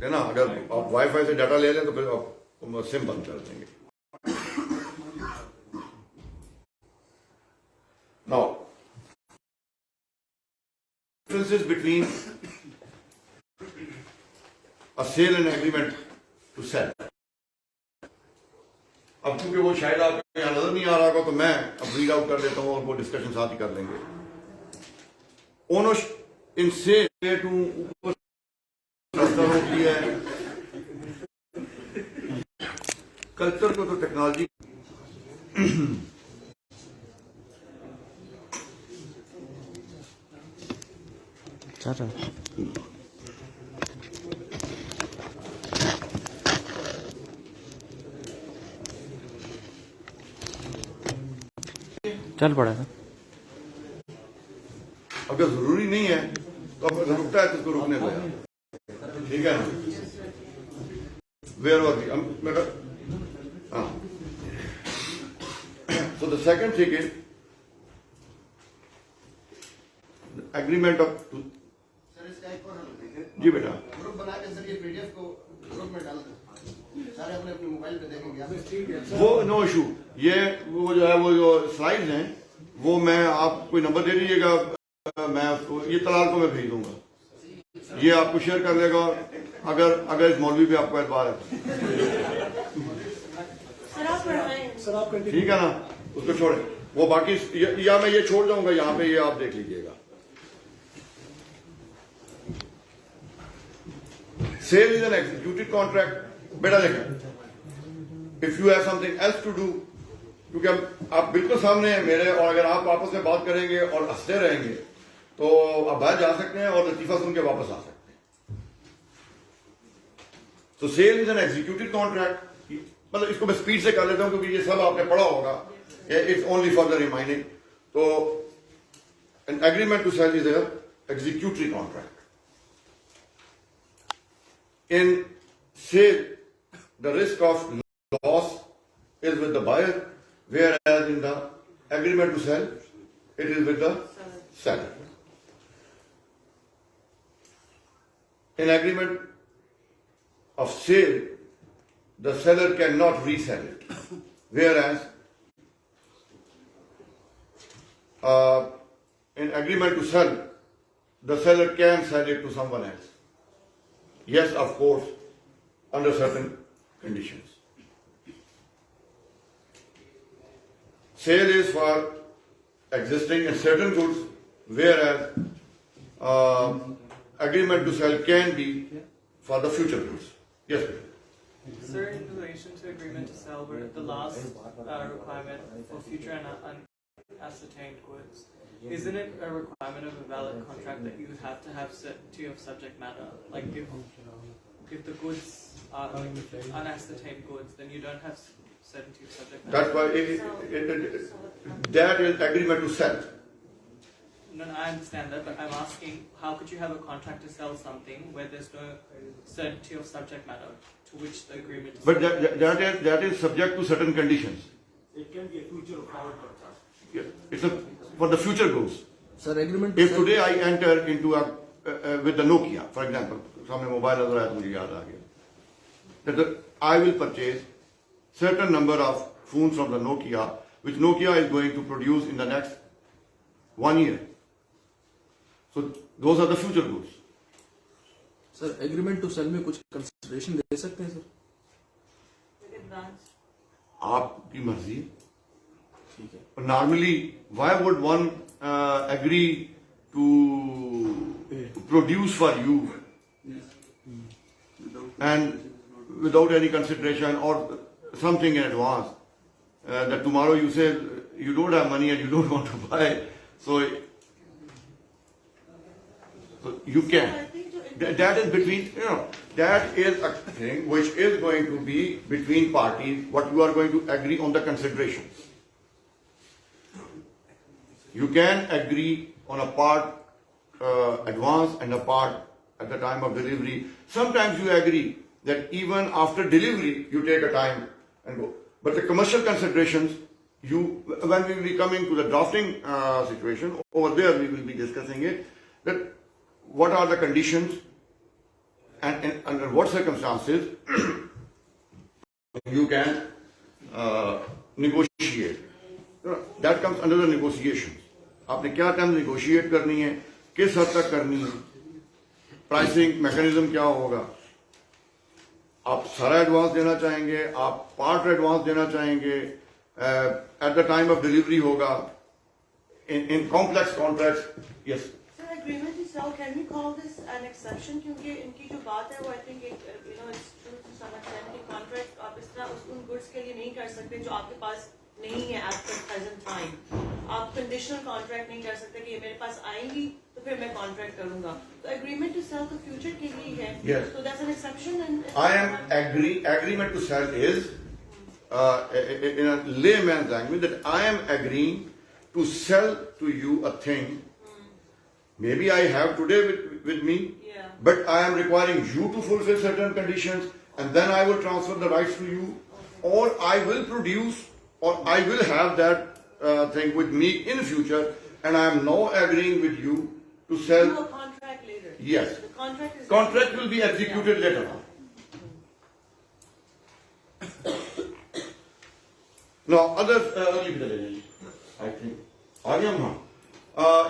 है ना, अगर आप वाईफाई से डाटा ले लें तो फिर आप सिम बंद कर देंगे. Now, differences between a sale and agreement to sell. अब क्योंकि वो शायद आपको यहाँ नजर नहीं आ रहा होगा तो मैं अब रीड आउट कर देता हूँ और वो डिस्कशन साथ ही कर लेंगे. ओनरशिप इन सेल टू ऊपर होती है. कल्चर को तो टेक्नोलॉजी चल पड़ा था. अगर जरूरी नहीं है तो अब अगर रुकता है तो उसको रुकने दो यार. ठीक है ना. वेयर वॉज मेरा हाँ. So the second thing is agreement of sir इसका एक और हल है. जी बेटा. ग्रुप बना के सर ये पीडीएफ को ग्रुप में डाल दें. सारे अपने अपने मोबाइल पे देखेंगे आप. वो नो इशू. ये वो जो है वो जो स्लाइड्स हैं वो मैं आप कोई नंबर दे दीजिएगा, मैं उसको ये तलाल को मैं भेज दूंगा. ये आपको शेयर कर लेगा अगर इस मौलवी पे आपको एतबार है. ठीक है ना. उसको छोड़े वो बाकी या मैं ये छोड़ जाऊंगा यहाँ पे, ये आप देख लीजिएगा. Sale is an executed contract. बेटा देखें, if you have something else to do, क्योंकि आप बिल्कुल सामने हैं मेरे, और अगर आप आपस में बात करेंगे और हंसते रहेंगे तो आप बाहर जा सकते हैं और लतीफा सुन के वापस आ सकते हैं. तो sale is an executed contract. मतलब इसको मैं स्पीड से कर लेता हूं क्योंकि ये सब आपने पढ़ा होगा. It's only for the reminding. तो an agreement to sell is an executory contract. In sale, the risk of loss is with the buyer, whereas in the agreement to sell, it is with the seller. In agreement of sale, the seller cannot resell it, whereas in agreement to sell, the seller can sell it to someone else. Yes, of course, under certain conditions. Sale is for existing and certain goods, whereas agreement to sell can be for the future goods. Yes, please. Sir, in relation to agreement to sell, where the last requirement for future and unascertained goods, isn't it a requirement of a valid contract that you have to have certainty of subject matter? Like if the goods are unascertained goods, then you don't have certainty of subject matter. That's why that is agreement to sell. No, I understand that, but I'm asking, how could you have a contract to sell something where there's no certainty of subject matter to which the agreement is? But that is subject to certain conditions. It can be a future or forward contract. Yeah, it's for the future goods. Sir agreement If today I enter into with the Nokia, for example, सामने mobile नजर आया तो मुझे याद आ गया, that I will purchase certain number of phones from the Nokia, which Nokia is going to produce in the next 1 year. So those are the future goods. Sir agreement to sell में कुछ consideration दे सकते हैं sir? आपकी मर्जी. ठीक है. Normally, why would one agree to produce for you and without any consideration or something in advance, that tomorrow you say you don't have money and you don't want to buy, so you can. That is between, that is a thing which is going to be between parties, what you are going to agree on the considerations. You can agree on a part advance and a part at the time of delivery. Sometimes you agree that even after delivery you take a time and go. But the commercial considerations, when we will be coming to the drafting situation, over there we will be discussing it, that what are the conditions and under what circumstances you can negotiate. That comes under the negotiations. आपने क्या term negotiate करनी है, किस हद तक करनी है, pricing mechanism क्या होगा, आप सारा एडवांस देना चाहेंगे, आप पार्ट एडवांस देना चाहेंगे, eight the time of delivery होगा, in complex contracts. Yes. Sir, agreement to sell, can we call this an exception? क्योंकि इनकी जो बात है वो I think it's true to some extent कि contract आप इस तरह उन goods के लिए नहीं कर सकते जो आपके पास नहीं है at the present time. आप conditional contract नहीं कर सकते कि ये मेरे पास आएंगी तो फिर मैं contract करूँगा. तो agreement to sell तो future के लिए है. Yes. So that's an exception and. I am agreement to sell is in a layman's language that I am agreeing to sell to you a thing. Maybe I have today with me, Yeah. but I am requiring you to fulfill certain conditions, and then I will transfer the rights to you, or I will produce, or I will have that thing with me in future, and I am now agreeing with you to Do sell. a contract later. Yes. The contract is. Contract will be executed later on. Now, others, I think,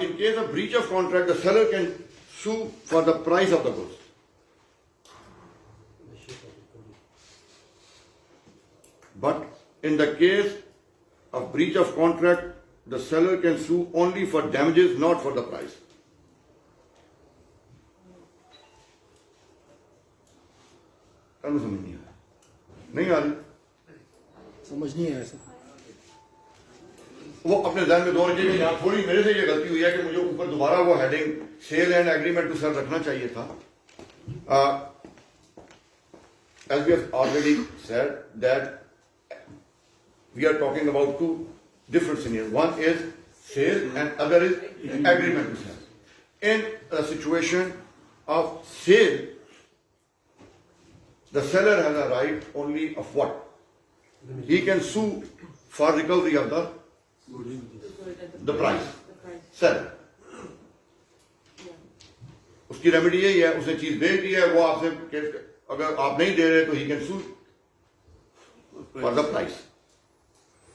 in case of breach of contract, the seller can sue for the price of the goods. But in the case of breach of contract, the seller can sue only for damages, not for the price. नहीं आ रही समझ नहीं आया sir. वो अपने ध्यान में दौड़ के कि यहाँ थोड़ी मेरे से ये गलती हुई है कि मुझे ऊपर दोबारा वो heading sale and agreement to sell रखना चाहिए था. As we have already said that we are talking about two different scenarios. One is sale and other is agreement to sell. In a situation of sale, the seller has a right only of what? He can sue for recovery of the price. The price. Seller. उसकी remedy यही है, उसने चीज बेच दी है, वो आपसे अगर आप नहीं दे रहे तो he can sue for the price.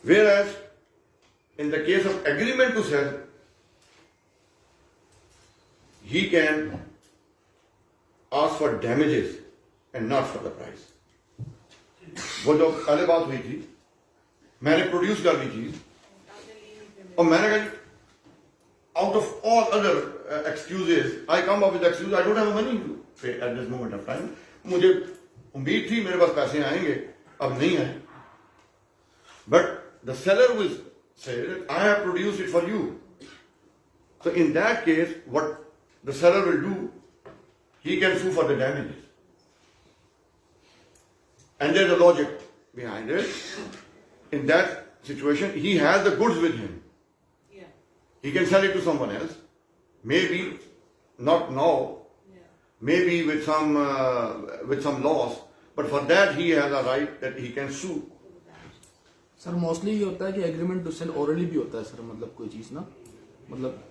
Whereas in the case of agreement to sell, he can ask for damages and not for the price. वो जो पहले बात हुई थी, मैंने प्रोड्यूस कर दी चीज और मैंने कहा out of all other excuses, I come up with excuse, I don't have money to pay at this moment of time. मुझे उम्मीद थी मेरे पास पैसे आएंगे, अब नहीं आए. But the seller will say that I have produced it for you. So in that case, what the seller will do, he can sue for the damages. And there's a logic behind it. In that situation, he has the goods with him. Yeah. He can sell it to someone else. Maybe not now. Yeah. Maybe with some loss. But for that, he has a right that he can sue. Sir mostly ये होता है कि agreement to cell orally भी होता है sir. मतलब कोई चीज ना, मतलब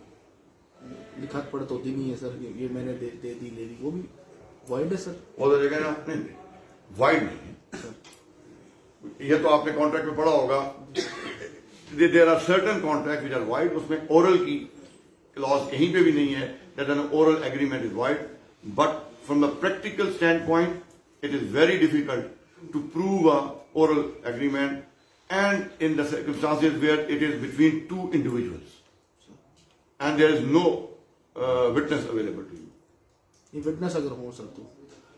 लिखत पढ़त होती नहीं है सर. ये मैंने दे दी ले दी, वो भी वाइड है सर. वो तो जगह ना नहीं, वाइड नहीं है. ये तो आपने कॉन्ट्रैक्ट में पढ़ा होगा. There are certain contract which are void, उसमें ओरल की क्लॉज कहीं पे भी नहीं है that an oral agreement is void. But from the practical stand point it is very difficult to prove a oral agreement and in the circumstances where it is between two individuals and there is no witness available to you. ये witness अगर हो sir तो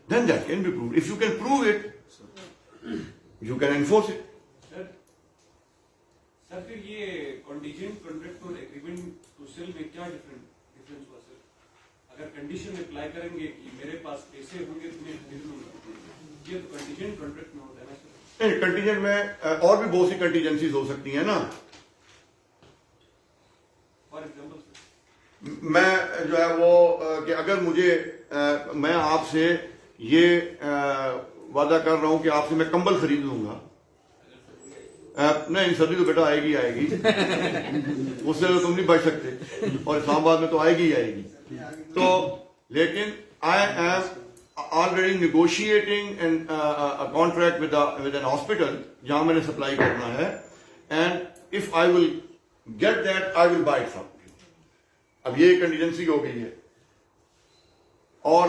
Then that can be proved. If you can prove it, you can enforce it. Sir फिर ये कंडीजेंट contract और agreement to sell में क्या difference हुआ सर? अगर कंडीशन अप्लाई करेंगे कि मेरे पास पैसे होंगे तो मैं खरीद लूंगा, ये तो कंडीजेंट कॉन्ट्रैक्ट में होता है ना सर? नहीं, कंटीजेंट में और भी बहुत सी कंटीजेंसीज हो सकती हैं ना. फॉर एग्जांपल सर, मैं जो है वो कि अगर मुझे मैं आपसे ये वादा कर रहा हूं कि आपसे मैं कंबल खरीद लूंगा. नहीं, सर्दी तो बेटा आएगी आएगी, उससे तो तुम नहीं बच सकते, और इस्लामाबाद में तो आएगी ही आएगी. तो लेकिन already negotiating a contract with an hospital जहाँ मैंने supply करना है, and if I will get that, I will buy it from you. अब ये contingency हो गई है. और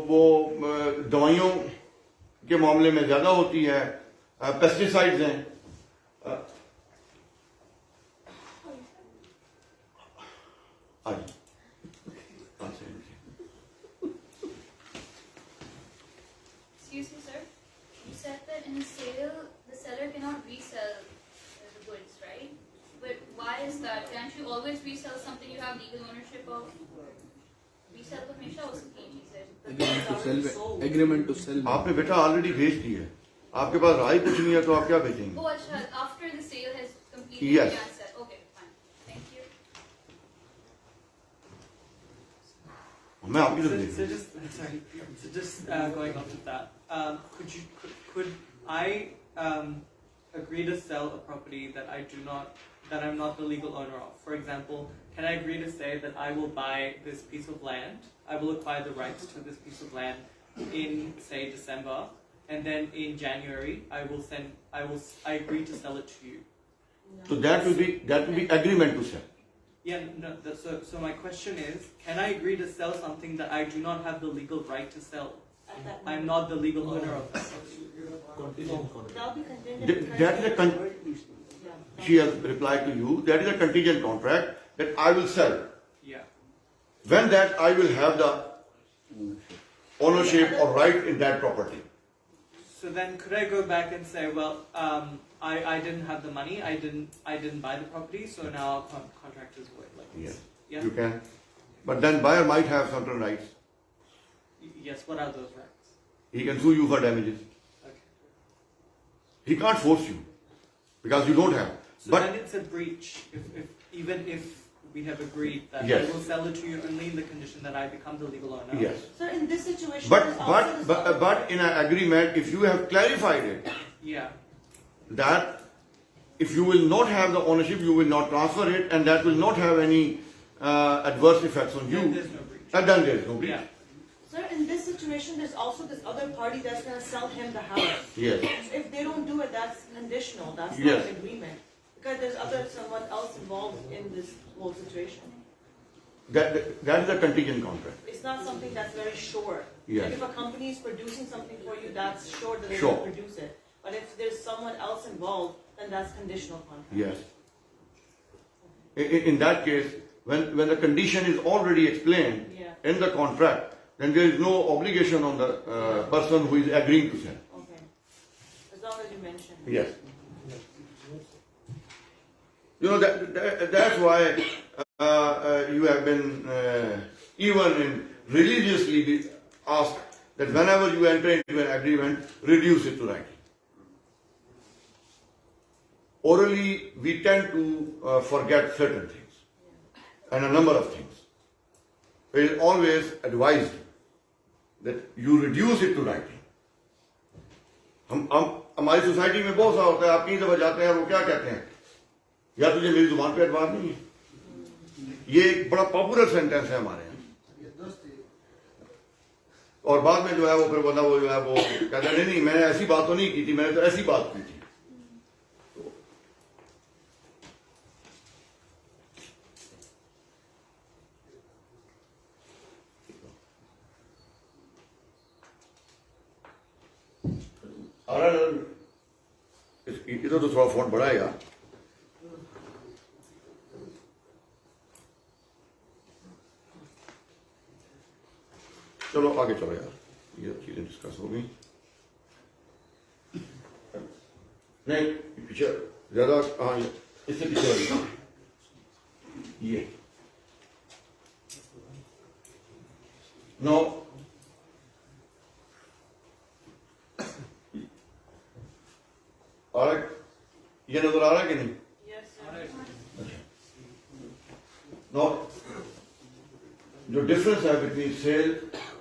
वो दवाइयों के मामले में ज्यादा होती है, पेस्टिसाइड्स हैं. Excuse me, sir. You said that in a sale, the seller cannot resell the goods, right? But why is that? Can't you always resell something you have legal ownership of? Resell तो हमेशा हो सकती है चीजें. Agreement to cell आपने बेटा already भेज दी है, आपके पास राय कुछ नहीं है तो आप क्या भेजेंगे? Oh, अच्छा. After the sale has completed, Yes. you can sell. Okay, fine. Thank you. मैं आपकी तरफ So देखूं. just going off of that, could I agree to sell a property that I'm not the legal owner of? For example, can I agree to say that I will buy this piece of land, I will acquire the rights to this piece of land in, say, December, and then in January I agree to sell it to you. So that will be agreement to sell. Yeah, no. So my question is, can I agree to sell something that I do not have the legal right to sell? At that I'm moment. not the legal owner of that property. That'll be contingent. That is a Yeah. she has replied to you. That is a contingent contract that I will sell. Yeah. When that I will have the ownership or right in that property. So then, could I go back and say, well, I didn't have the money, I didn't buy the property, so now our contract is void. Like this. Yes, Yeah. you can. But then buyer might have certain rights. Yes. What are those rights? He can sue you for damages. Okay. He can't force you because you don't have. So But then it's a breach. Even if we have agreed that Yes. I will sell it to you only in the condition that I become the legal owner. yes. So in this situation, But there's also this other- but in an agreement, if you have clarified it Yeah. that if you will not have the ownership, you will not transfer it, and that will not have any adverse effects on you. Then there's no breach. And then there is no breach. Yeah. Sir, in this situation, there's also this other party that's going to sell him the house. Yes. If they don't do it, that's conditional. That's Yes. not an agreement. Because there's someone else involved in this whole situation. That is a contingent contract. It's not something that's very sure. Yes. Like if a company is producing something for you, that's sure that they're Sure. going to produce it. But if there's someone else involved, then that's conditional contract. Yes. In that case, when the condition is already explained Yeah. in the contract, then there is no obligation on the person who is agreeing to sell. Okay. As long as you mention. Yes. You know that's why you have been even religiously asked that whenever you enter into an agreement, reduce it to writing. Orally, we tend to forget certain things and a number of things. It is always advised that you reduce it to writing. हमारी society में बहुत सा होता है, आप कहीं दफा जाते हैं, वो क्या कहते हैं, या तुझे मेरी जुबान पे एतबार नहीं है. ये एक बड़ा पॉपुलर सेंटेंस है हमारे यहाँ. और बाद में जो है वो फिर बंदा वो जो है वो कहता है नहीं मैंने ऐसी बात तो नहीं की थी, मैंने तो ऐसी बात की थी. इधर तो थोड़ा फोन बड़ा है यार. चलो आगे चलो यार, ये चीजें डिस्कस हो गई. नहीं पीछे ज्यादा, हाँ इससे पीछे वाली ये नो और ये नजर आ रहा है कि नहीं? Yes, sir. नो जो डिफरेंस है between sale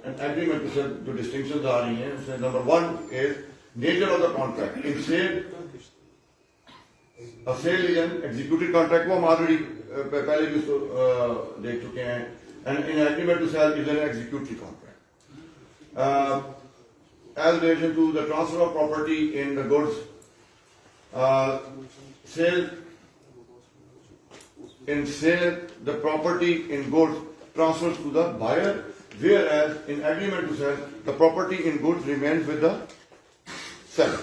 and agreement to sell, जो डिस्टिंक्शंस आ रही हैं उसमें number 1 is nature of the contract. In sale A sale is an executed contract, वो हम ऑलरेडी पहले भी उसको देख चुके हैं. And in agreement to sell is an executory contract. as relation to the transfer of property in the goods, sale, the property in goods transfers to the buyer, whereas in agreement to sell, the property in goods remains with the seller.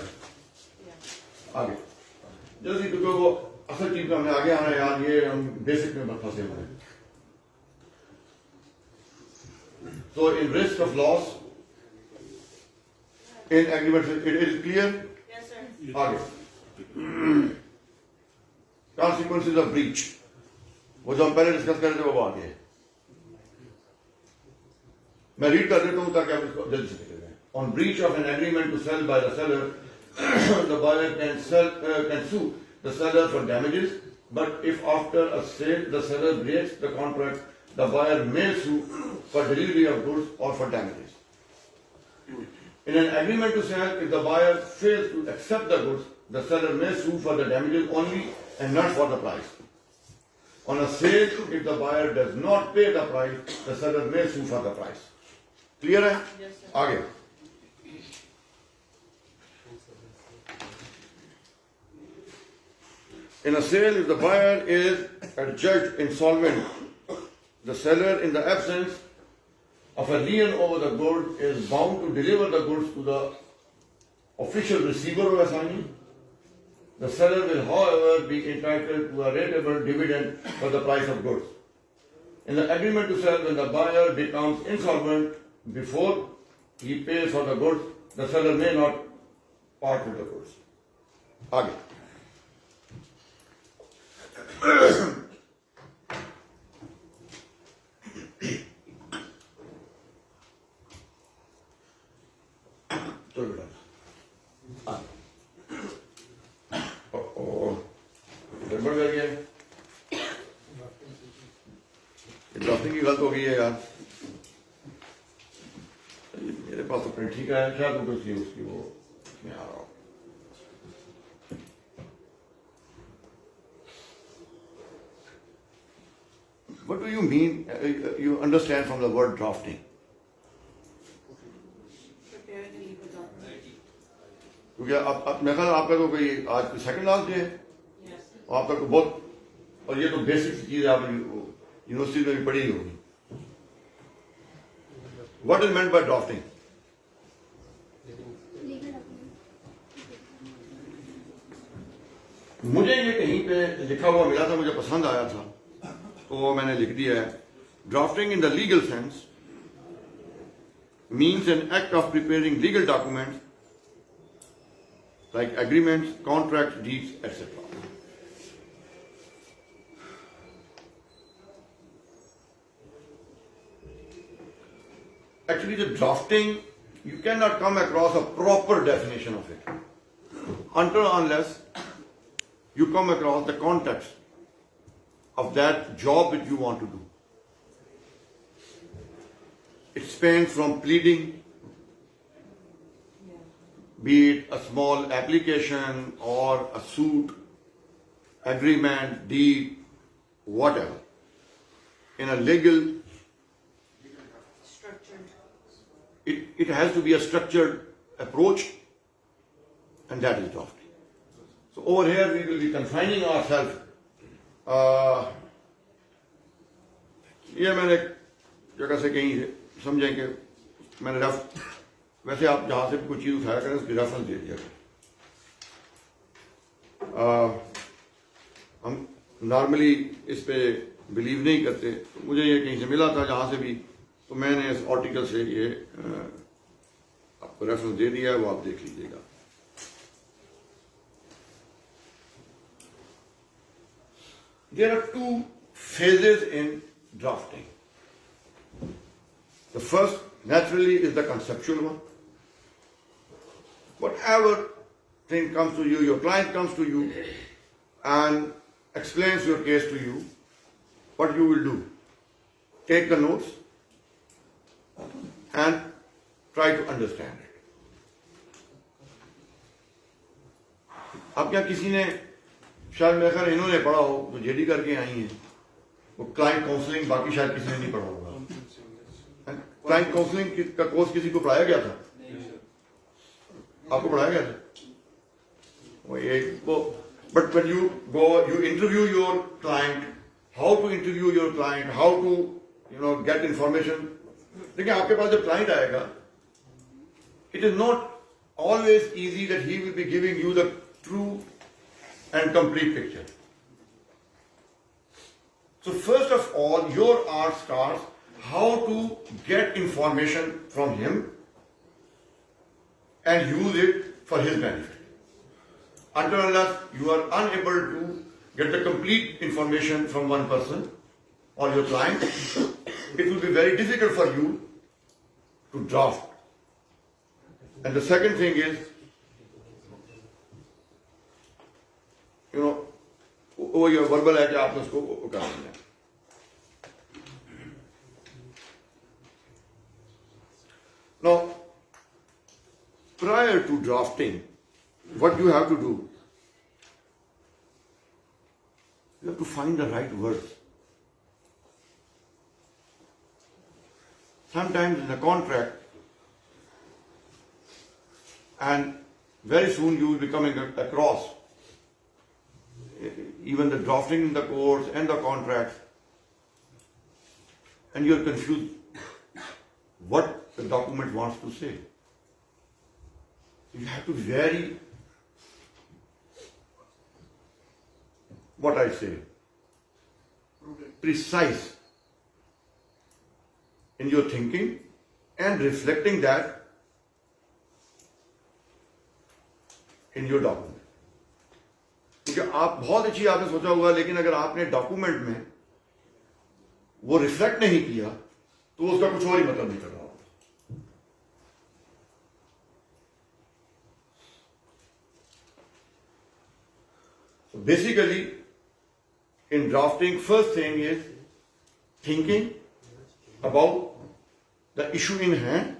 आगे जल्दी क्योंकि वो असल चीज में हमने आगे आना है यार, ये हम बेसिक में फंसे हुए हैं. So in risk of loss in agreement, it is clear. Yes, sir. आगे consequences of breach, वो जो हम पहले डिस्कस कर रहे थे वो आगे है. मैं रीड कर देता हूँ ताकि आप इसको जल्दी से निकल जाए. On breach of an agreement to sell by the seller, the buyer can sue the seller for damages, but if after a sale the seller breaks the contract, the buyer may sue for delivery of goods or for damages. In an agreement to sell, if the buyer fails to accept the goods, the seller may sue for the damages only and not for the price. On a sale, if the buyer does not pay the price, the seller may sue for the price. Clear है? Yes, sir. आगे. In a sale, if the buyer is adjudged insolvent, the seller, in the absence of a lien over the goods, is bound to deliver the goods to the official receiver of assignee. The seller will, however, be entitled to a rateable dividend for the price of goods. In the agreement to sell, when the buyer becomes insolvent before he pays for the goods, the seller may not part with the goods. आगे. चलो बेटा. गड़बड़ कर गया. Drafting की गलत हो गई है यार. मेरे पास तो प्रिंट ठीक है, शायद वो कुछ उसकी वो मैं आ रहा हूँ. What do you mean? You understand from the word drafting? Preparing a legal document. क्योंकि अब मैं ख्याल आपका तो कोई आज कोई सेकंड लास्ट डे है Yes. और आपका तो बहुत, और ये तो बेसिक चीज है, आपने यूनिवर्सिटी में भी पढ़ी ही होगी. What is meant by drafting? मुझे ये कहीं पे लिखा हुआ मिला था, मुझे पसंद आया था, तो मैंने लिख दिया है. Drafting in the legal sense means an act of preparing legal documents like agreements, contracts, deeds, etc. Actually, the drafting, you cannot come across a proper definition of it unless you come across the context of that job that you want to do. It spans from pleading, be it a small application or a suit, agreement, deed, whatever. In a legal, Structured. it has to be a structured approach, and that is drafting. So over here we will be confining ourselves. ये मैंने जगह से कहीं से समझें कि मैंने वैसे आप जहाँ से भी कोई चीज़ उठाया करें उसकी रेफरेंस दे दिया करें. हम नॉर्मली इस पे बिलीव नहीं करते, तो मुझे ये कहीं से मिला था जहाँ से भी, तो मैंने इस आर्टिकल से ये आपको रेफरेंस दे दिया है, वो आप देख लीजिएगा. There are two phases in drafting. The first, naturally, is the conceptual one. Whatever thing comes to you, your client comes to you and explains your case to you, what you will do? Take the notes and try to understand it. अब क्या किसी ने, शायद मेरे ख्याल इन्होंने पढ़ा हो तो जेडी करके आई हैं, वो क्लाइंट काउंसलिंग, बाकी शायद किसी ने नहीं पढ़ा होगा. क्लाइंट काउंसलिंग का कोर्स किसी को पढ़ाया गया था? आपको पढ़ाया गया था? But when you go, you interview your client, how to interview your client, how to, get information. देखिए आपके पास जब client आएगा, it is not always easy that he will be giving you the true and complete picture. So first of all, your art starts how to get information from him and use it for his benefit. Until unless you are unable to get the complete information from one person or your client, it will be very difficult for you to draft. And the second thing is, वो ये verbal है कि आपने उसको कर देना है. Now, prior to drafting, what you have to do? You have to find the right words. Sometimes in the contract, and very soon you will be coming across even the drafting in the course and the contracts, and you are confused what the document wants to say. You have to be very, what I say, precise in your thinking and reflecting that in your document. क्योंकि आप बहुत अच्छी आपने सोचा होगा, लेकिन अगर आपने डॉक्यूमेंट में वो रिफ्लेक्ट नहीं किया तो उसका कुछ और ही मतलब नहीं कर रहा होगा. So basically, in drafting, first thing is thinking about the issue in hand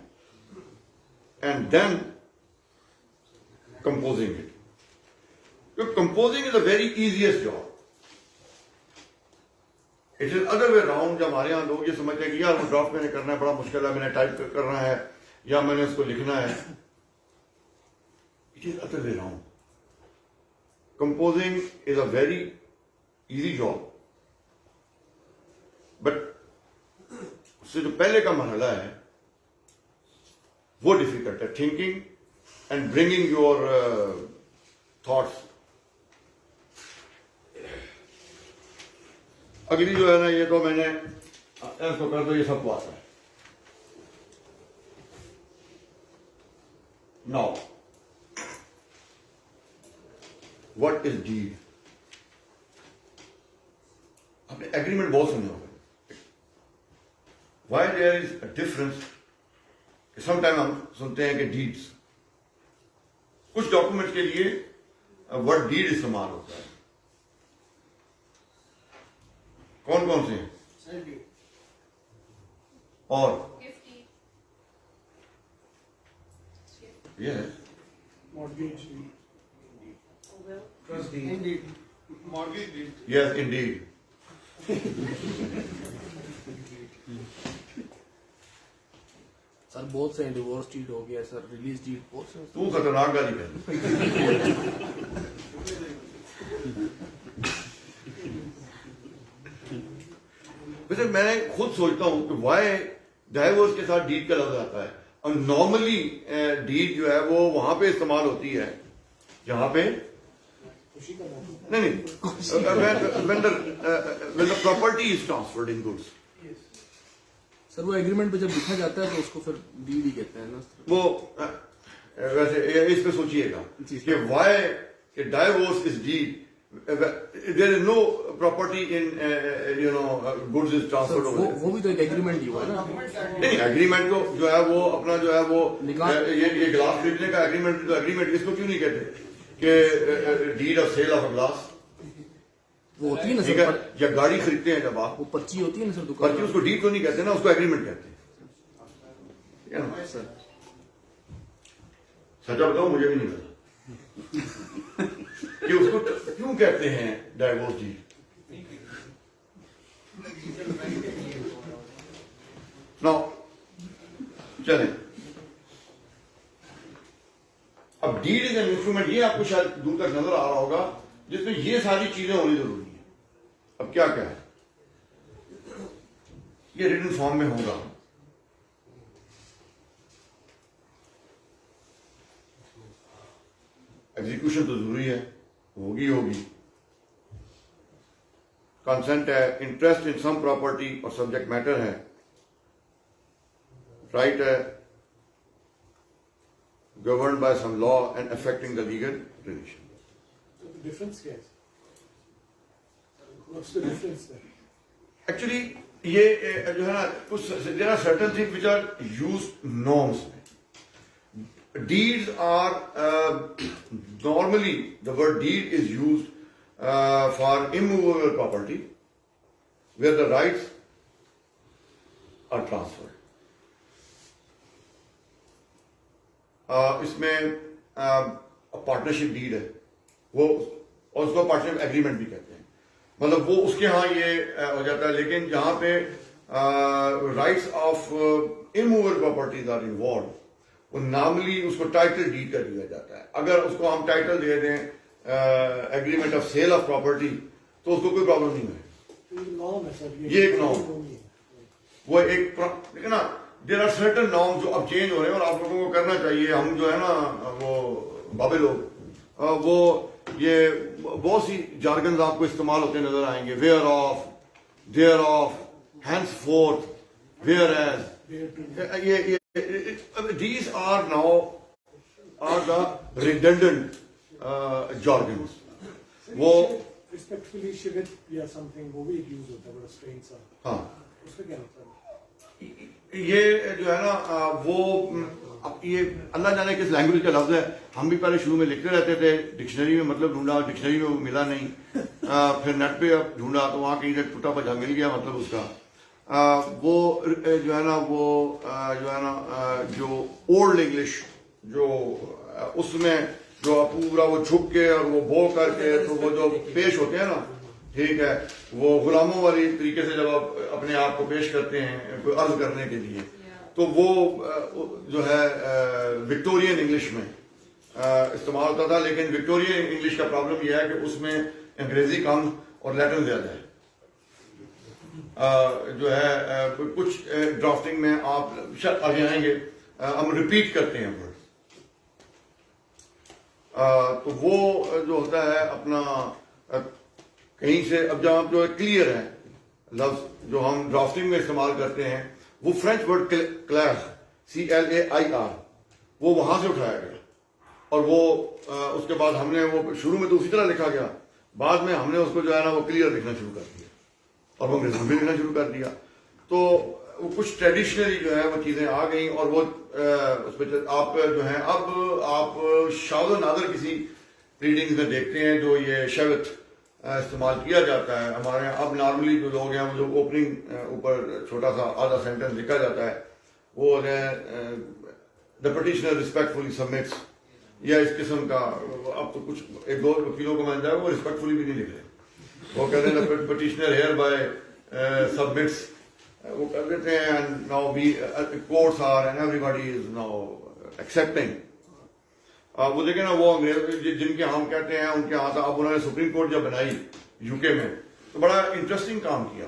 and then composing it. Because composing is the very easiest job. It is other way around. जब हमारे यहाँ लोग ये समझते हैं कि यार वो ड्राफ्ट मैंने करना है, बड़ा मुश्किल है, मैंने टाइप करना है या मैंने उसको लिखना है. It is other way around. Composing is a very easy job. But उससे जो पहले का मरहला है वो डिफिकल्ट है. Thinking and bringing your thoughts. अगली जो है ना, ये तो मैंने इसको कर दो, ये सबको आता है. Now, what is deed? आपने एग्रीमेंट बहुत सुने होंगे. Why there is a difference? Sometime हम सुनते हैं कि डीड्स, कुछ डॉक्यूमेंट के लिए वर्ड डीड इस्तेमाल होता है. कौन कौन से हैं? और yes, Mortgage. Trust Indeed. Mortgage deed. Yes Indeed. Sir बहुत से डिवोर्स डीड हो गया सर, रिलीज डीड, बहुत से. तू खतरनाक गाली कर. वैसे मैं खुद सोचता हूं कि वाई डाइवोर्स के साथ डीड का लफ्ज आता है. और नॉर्मली डीड जो है वो वहां पे इस्तेमाल होती है जहां पे नहीं when the property is transferred in goods. Sir वो एग्रीमेंट पे जब लिखा जाता है तो उसको फिर डीड ही कहते हैं ना. वो वैसे इस पे सोचिएगा कि why divorce is deed, there is no property in goods is transferred over. वो भी तो एक एग्रीमेंट ही हुआ ना. नहीं, एग्रीमेंट को जो है वो अपना जो है वो ये ग्लास खरीदने का एग्रीमेंट, तो एग्रीमेंट इसको क्यों नहीं कहते कि deed of sale of a glass? वो होती है ना ठीक सर, है. या गाड़ी खरीदते हैं जब आप, वो पर्ची होती है ना सर दुकान पर्ची, उसको डीड तो नहीं कहते ना, उसको एग्रीमेंट कहते हैं. ठीक है ना सर. सच्चा बताओ, मुझे भी नहीं पता कि उसको क्यों कहते हैं डाइवोर्स डीड. नाउ चलें, अब डीड इज एन इंस्ट्रूमेंट, ये आपको शायद दूर तक नजर आ रहा होगा, जिसमें ये सारी चीजें होनी जरूरी है। अब क्या क्या है, ये रिटन फॉर्म में होगा। एग्जीक्यूशन तो जरूरी है, होगी। कंसेंट है, इंटरेस्ट इन सम प्रॉपर्टी और सब्जेक्ट मैटर है, राइट है, governed by some law and affecting the legal relation. So the difference क्या है? What's the difference there? Actually, ये जो है ना, कुछ there are certain things which are used norms में. Deeds are normally the word deed is used for immovable property where the rights are transferred. इसमें partnership deed है वो, और उसको पार्टनरशिप एग्रीमेंट भी कहते हैं, मतलब वो उसके यहाँ ये हो जाता है। लेकिन जहाँ पे rights of immovable properties are involve, वो नॉर्मली उसको टाइटल डीड कर दिया जाता है। अगर उसको हम टाइटल दे दें agreement of sale of property, तो उसको कोई प्रॉब्लम नहीं है। ये एक नॉर्म, वो एक लेकिन ना, देर आर सर्टन नॉर्म्स जो अब चेंज हो रहे हैं और आप लोगों को करना चाहिए। हम जो है ना वो बाबे लोग, वो ये बहुत सी जार्गन्स आपको इस्तेमाल होते नजर आएंगे, whereof, thereof, henceforth, whereas, ये these are now are the redundant jargons. वो Respectfully शिवित या something वो भी यूज होता है, बड़ा स्ट्रेंज सा। हाँ, उसका क्या मतलब है? ये जो है ना वो अब ये अल्लाह जाने किस लैंग्वेज का लफ्ज है। हम भी पहले शुरू में लिखते रहते थे, डिक्शनरी में मतलब ढूंढा, डिक्शनरी में वो मिला नहीं, फिर नेट पे ढूंढा तो वहाँ कहीं से टूटा भजा मिल गया मतलब उसका। वो जो है ना वो जो है ना जो ओल्ड इंग्लिश जो उसमें जो पूरा वो झुक के और वो बोल करके तो वो जो पेश होते हैं ना, ठीक है, वो गुलामों वाली तरीके से जब आप अपने आप को पेश करते हैं कोई अर्ज करने के लिए, तो वो जो है विक्टोरियन इंग्लिश में इस्तेमाल होता था। लेकिन विक्टोरियन इंग्लिश का प्रॉब्लम यह है कि उसमें अंग्रेजी कम और लैटिन ज्यादा है। जो है कुछ ड्राफ्टिंग में आप शायद आगे आएंगे, हम रिपीट करते हैं वर्ड, तो वो जो होता है अपना कहीं से, अब जब आप जो क्लियर है लफ्ज जो हम ड्राफ्टिंग में इस्तेमाल करते हैं, वो फ्रेंच वर्ड क्लैर, CLAIR, वो वहां से उठाया गया और वो उसके बाद हमने वो शुरू में तो उसी तरह लिखा गया, बाद में हमने उसको जो है ना वो क्लियर लिखना शुरू कर दिया और वो अंग्रेजी में लिखना शुरू कर दिया। तो वो कुछ ट्रेडिशनली जो है वो चीजें आ गई और वो उस पर आप जो है, अब आप शाद नादर किसी रीडिंग्स में देखते हैं जो ये शब्द इस्तेमाल किया जाता है हमारे यहाँ। अब नॉर्मली जो लोग हैं वो जो ओपनिंग ऊपर छोटा सा आधा सेंटेंस लिखा जाता है, वो द पिटिशनर रिस्पेक्टफुली सबमिट्स, या इस किस्म का। अब तो कुछ एक दो वकीलों को मान जाए वो रिस्पेक्टफुली भी नहीं लिख रहे, वो कहते हैं पिटिशनर हेयर बाय सबमिट्स, वो कर देते हैं। And now we courts are and everybody is now accepting. वो देखें ना, वो अंग्रेज जिनके हम कहते हैं उनके यहाँ था, अब उन्होंने सुप्रीम कोर्ट जब बनाई यूके में तो बड़ा इंटरेस्टिंग काम किया।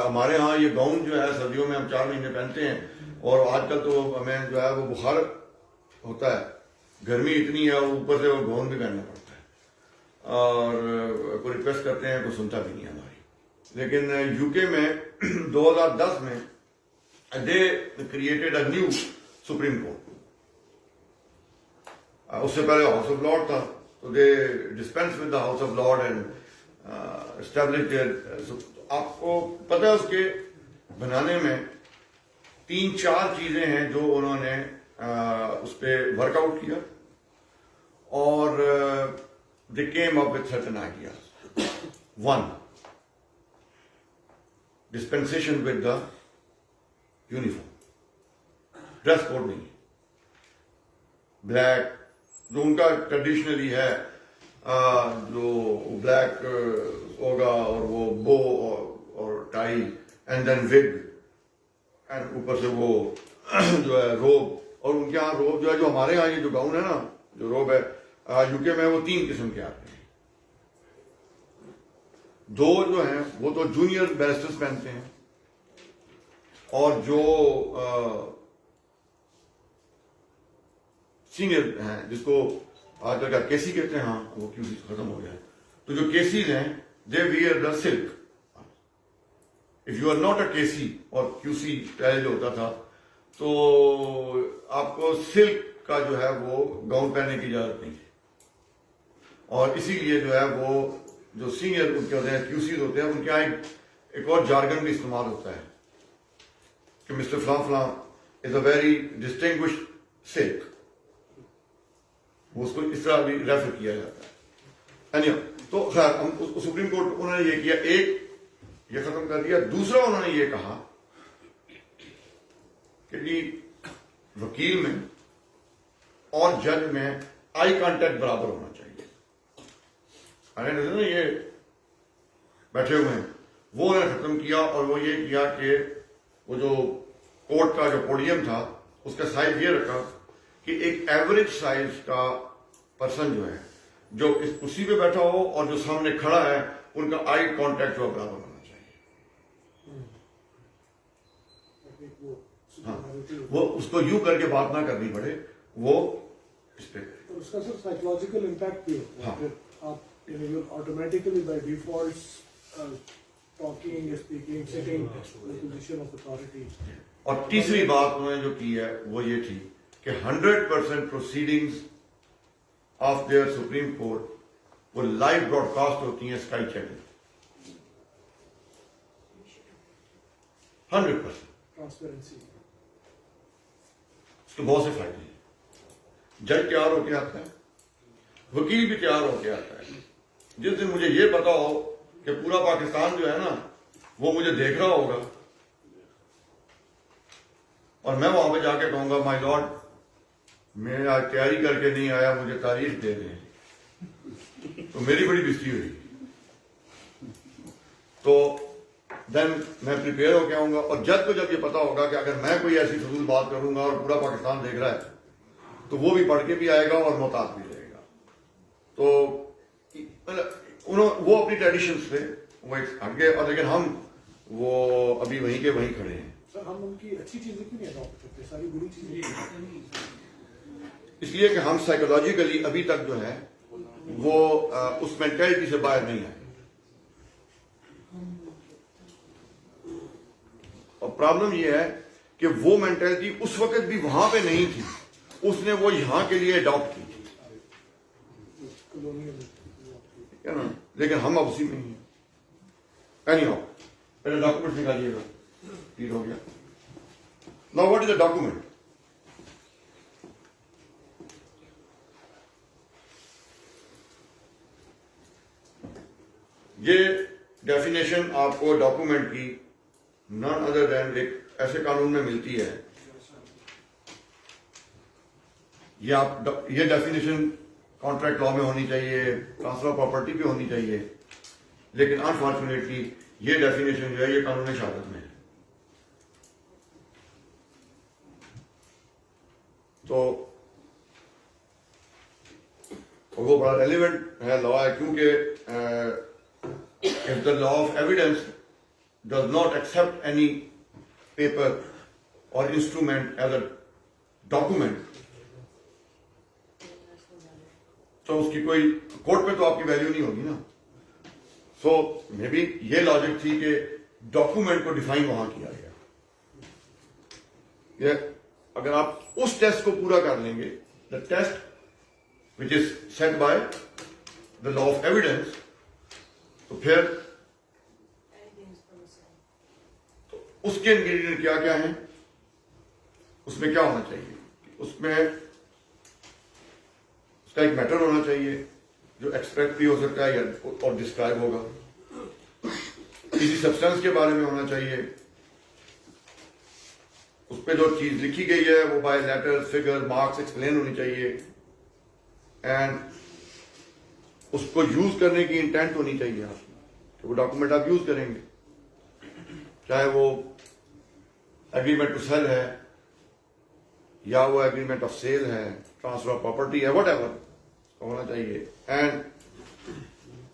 हमारे यहाँ ये गाउन जो है सर्दियों में हम 4 महीने पहनते हैं और आजकल तो हमें जो है वो बुखार होता है, गर्मी इतनी है, ऊपर से वो गाउन भी पहनना पड़ता है और कोई रिक्वेस्ट करते हैं कोई सुनता भी नहीं है हमारी। लेकिन यूके में 2010 में they created a new supreme court. उससे पहले हाउस ऑफ लॉर्ड था, तो they dispense with the house of lord and established. आपको पता है उसके बनाने में 3-4 चीजें हैं जो उन्होंने उस पर वर्कआउट किया और they came up with certain ideas. 1, dispensation with the uniform, dress code नहीं, ब्लैक जो उनका ट्रेडिशनली है, जो ब्लैक होगा और वो बो और tie and then wig, and ऊपर से वो जो है रोब, और उनके यहाँ रोब जो है, जो हमारे यहाँ ये जो गाउन है ना, जो रोब है यूके में, वो 3 किस्म के आते हैं। 2 जो हैं वो तो जूनियर बैरिस्टर्स पहनते हैं, और जो सीनियर हैं, जिसको आजकल का केसी कहते हैं, हाँ वो क्यूसी खत्म हो गया है, तो जो केसीज हैं they wear the silk. If you are not a KC, और क्यूसी पहले जो होता था, तो आपको सिल्क का जो है वो गाउन पहनने की इजाजत नहीं है। और इसीलिए जो है वो जो सीनियर उनके होते हैं, क्यूसीज होते हैं, उनके यहाँ एक और जार्गन भी इस्तेमाल होता है कि मिस्टर फलां फलां is a very distinguished silk, उसको इस तरह भी रेफर किया जाता है। एनीवे, तो खैर हम सुप्रीम कोर्ट उन्होंने ये किया, एक ये खत्म कर दिया। दूसरा उन्होंने ये कहा कि जी वकील में और जज में आई कांटेक्ट बराबर होना चाहिए। अरे ये बैठे हुए हैं, वो उन्होंने खत्म किया, और वो ये किया कि वो जो कोर्ट का जो पोडियम था उसका साइज ये रखा कि एक एवरेज साइज का पर्सन जो है, जो इस कुर्सी पे बैठा हो और जो सामने खड़ा है, उनका आई कांटेक्ट जो बराबर होना चाहिए। हाँ, वो उसको यूं करके बात ना करनी पड़े, वो इस पे। तो उसका सर साइकोलॉजिकल इम्पैक्ट भी होता है। हाँ। फिर आप you automatically by default talking, speaking, sitting in the position of authority. और तीसरी बात उन्होंने जो की है वो ये थी कि 100% proceedings of their supreme court वो लाइव ब्रॉडकास्ट होती हैं स्काई चैनल। 100%। ट्रांसपेरेंसी। उसके बहुत से फायदे हैं। जज तैयार होके आता है, वकील भी तैयार होके आता है। जिस दिन मुझे ये पता हो कि पूरा पाकिस्तान जो है ना वो मुझे देख रहा होगा, और मैं वहां पे जाके कहूंगा माय लॉर्ड, मैं आज तैयारी करके नहीं आया, मुझे तारीफ दे दें, तो मेरी बड़ी बेइज्जती हुई। तो देन मैं प्रिपेयर होके आऊंगा, और जज को जब ये पता होगा कि अगर मैं कोई ऐसी फजूल बात करूंगा और पूरा पाकिस्तान देख रहा है, तो वो भी पढ़ के भी आएगा और मोहतात भी रहेगा। तो वो अपनी ट्रेडिशंस पे वो हट गए, और लेकिन हम वो अभी वहीं के वहीं खड़े हैं। सर हम उनकी अच्छी चीजें क्यों नहीं अडॉप्ट करते, सारी बुरी चीजें? इसलिए कि हम साइकोलॉजिकली अभी तक जो है वो उस मेंटेलिटी से बाहर नहीं आए। और प्रॉब्लम ये है कि वो मेंटेलिटी उस वक्त भी वहां पे नहीं थी, उसने वो यहां के लिए अडॉप्ट की थी, क्या ना, लेकिन हम अब उसी में ही हैं। एनीहाउ, पहले डॉक्यूमेंट निकालिएगा। ठीक हो गया। Now what is the document? ये डेफिनेशन आपको डॉक्यूमेंट की नॉन अदर देन एक ऐसे कानून में मिलती है। ये डेफिनेशन कॉन्ट्रैक्ट लॉ में होनी चाहिए, ट्रांसफर ऑफ प्रॉपर्टी पे होनी चाहिए, लेकिन अनफॉर्चुनेटली ये डेफिनेशन जो है ये कानून शहादत में है। तो वो बड़ा रेलिवेंट है लॉ है, क्योंकि if the law of evidence does not accept any paper or instrument as a document, तो उसकी कोई कोर्ट में तो आपकी वैल्यू नहीं होगी ना। सो मे बी ये लॉजिक थी कि डॉक्यूमेंट को डिफाइन वहां किया गया। ये अगर आप उस टेस्ट को पूरा कर लेंगे, the test which is set by the law of evidence, तो फिर तो उसके इंग्रेडिएंट क्या क्या हैं, उसमें क्या होना चाहिए? उसमें उसका एक मैटर होना चाहिए जो एक्सप्रेस भी हो सकता है या और डिस्क्राइब होगा, किसी सब्सटेंस के बारे में होना चाहिए, उस पर जो चीज लिखी गई है वो by letter, figure, marks explain होनी चाहिए, एंड उसको यूज करने की इंटेंट होनी चाहिए आपकी, तो वो डॉक्यूमेंट आप यूज करेंगे, चाहे वो एग्रीमेंट टू सेल है, या वो एग्रीमेंट ऑफ सेल है, ट्रांसफर ऑफ प्रॉपर्टी है, वट एवर होना चाहिए, and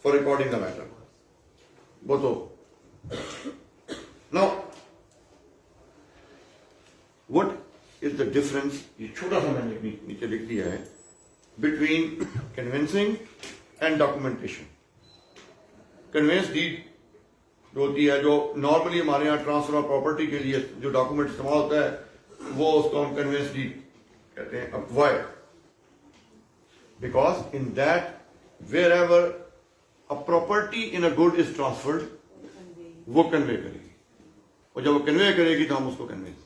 for recording the matter, वो तो now what is the difference, ये छोटा सा मैंने नीचे लिख दिया है, between conveyancing and documentation. Conveyance deed जो होती है, जो नॉर्मली हमारे यहाँ ट्रांसफर ऑफ प्रॉपर्टी के लिए जो डॉक्यूमेंट इस्तेमाल होता है, वो उसको हम कन्वेंस डीड कहते हैं। अब why? Because in that wherever a property in a good is transferred, वो कन्वे करेगी, और जब वो कन्वे करेगी तो हम उसको conveyance.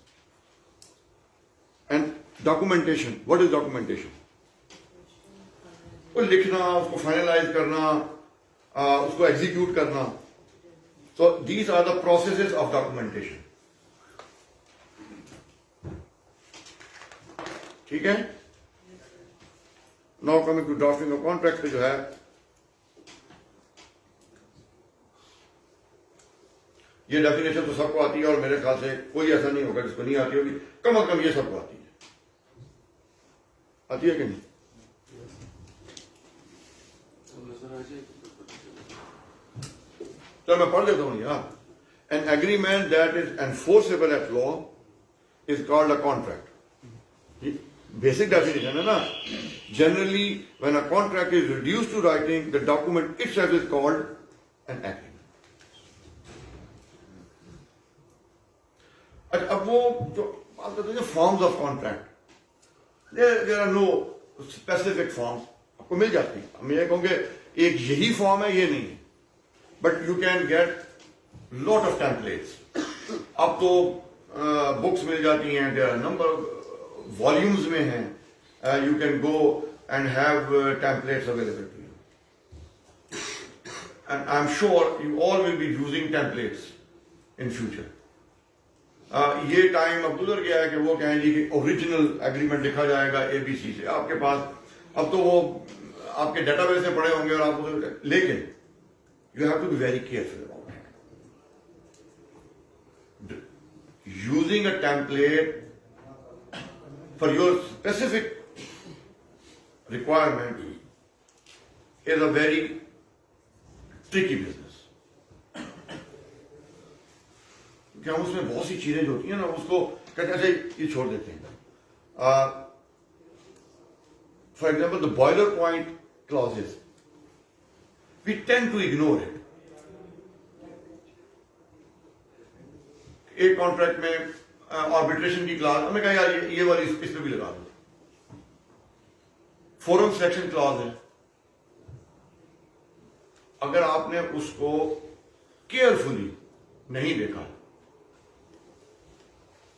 And documentation, what is documentation? वो लिखना, उसको फाइनलाइज करना, उसको एग्जीक्यूट करना। So these are the processes of documentation. ठीक है? Now coming to drafting of contract पे जो है, ये डेफिनेशन तो सबको आती है, और मेरे ख्याल से कोई ऐसा नहीं होगा जिसको नहीं आती होगी, कम से कम ये सबको आती है। आती है कि नहीं? तो मैं पढ़ देता हूं यार। An agreement that is enforceable at law is called a contract. Basic definition है ना। Generally when a contract is reduced to writing, the document itself is called an agreement. अच्छा, अब वो जो बात करते हैं forms of contract, there are no specific forms, आपको मिल जाती है। हम ये कहूंगे एक यही फॉर्म है, ये नहीं है, but you can get lot of templates. अब तो बुक्स मिल जाती हैं, देयर आर नंबर वॉल्यूम्स में हैं, you can go and have templates available to you, and I am sure you all will be using templates in future. ये time अब गुजर गया है कि वो कहें जी कि ओरिजिनल एग्रीमेंट लिखा जाएगा ABC से आपके पास, अब तो वो आपके डेटाबेस में पड़े होंगे और आप उसे, लेकिन you have to be very careful about it. Using a template for your specific requirement is a very tricky business. क्योंकि हम उसमें बहुत सी चीजें जो होती हैं ना, उसको कहते हैं ये छोड़ देते हैं। For example, the boiler point clauses, we tend to ignore it. एक कॉन्ट्रैक्ट में आर्बिट्रेशन की क्लॉज, हमने कहा यार ये वाली इस पे भी लगा दो। फोरम सिलेक्शन क्लॉज है, अगर आपने उसको केयरफुली नहीं देखा,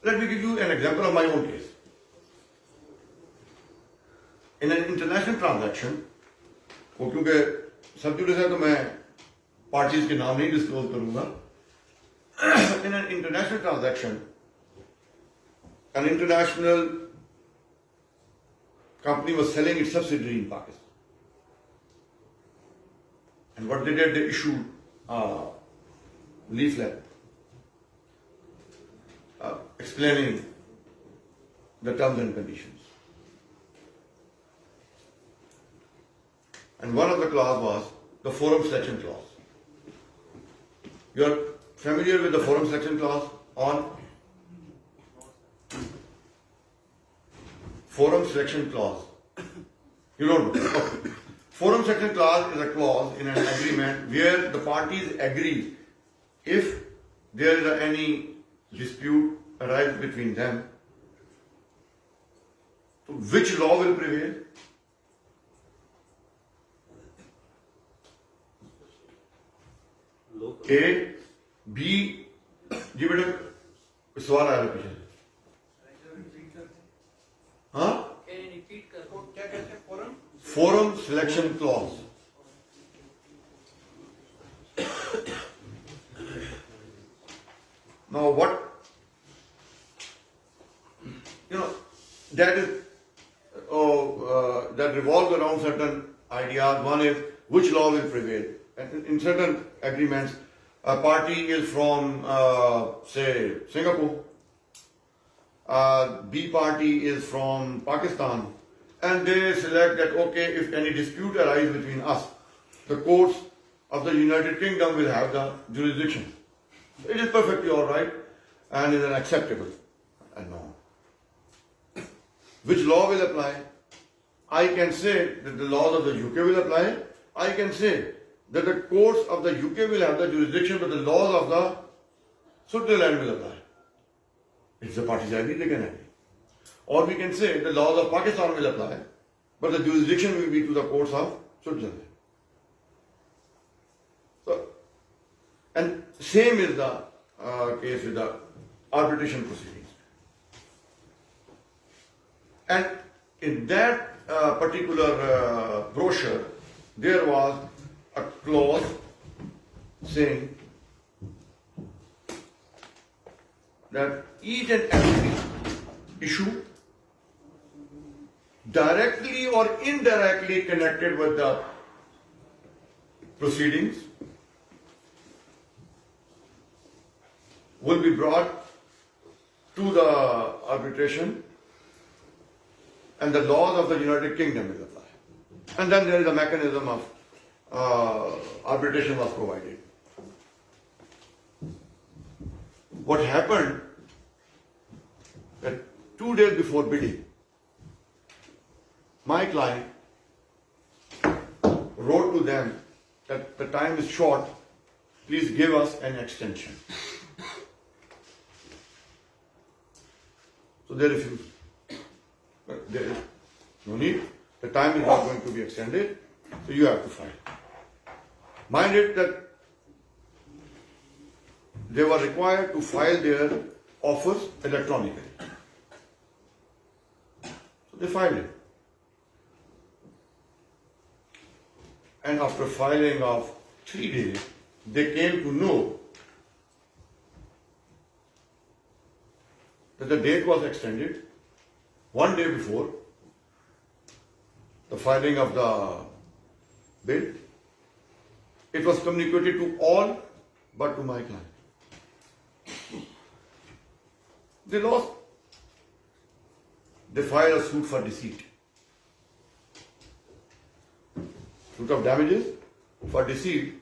let me give you an example of my own case. In an international transaction, वो क्योंकि सब्जुडिस है तो मैं पार्टीज के नाम नहीं डिस्क्लोज करूंगा। In an international transaction, an international company was selling its subsidiary in Pakistan. And what they did, they issued a leaflet explaining the terms and conditions. And one of the clause was the forum selection clause. You are familiar with the forum selection clause on forum selection clause? You don't know. Okay. Forum selection clause is a clause in an agreement where the parties agree if there is any dispute arises between them, so which law will prevail? A, B, जी बेटा सवाल आया पीछे, हाँ? क्या कहते हैं? Forum Forum selection clause. Now what, that is, that revolves around certain ideas. One is which law will prevail. And in certain agreements, a party is from, say, Singapore, B party is from Pakistan, and they select that, okay, if any dispute arises between us, the courts of the United Kingdom will have the jurisdiction. It is perfectly all right and is an acceptable. And no. Which law will apply? I can say that the laws of the UK will apply. I can say that the courts of the UK will have the jurisdiction, but the laws of the Switzerland will apply. If the parties agree, they can agree. Or we can say the laws of Pakistan will apply, but the jurisdiction will be to the courts of Switzerland. So, and same is the case with the arbitration proceedings. And in that particular brochure, there was a clause saying that each and every issue directly or indirectly connected with the proceedings will be brought to the arbitration, and the laws of the United Kingdom will apply. And then there is a mechanism of arbitration was provided. What happened that 2 days before bidding, my client wrote to them that the time is short, please give us an extension. So they refused. But there is no need. The time is not going to be extended, so you have to file. Mind it that they were required to file their offers electronically. So they filed it. And after filing of 3 days, they came to know that the date was extended 1 day before the filing of the bid. It was communicated to all but to my client. They lost. They filed a suit for deceit. Suit of damages for deceit.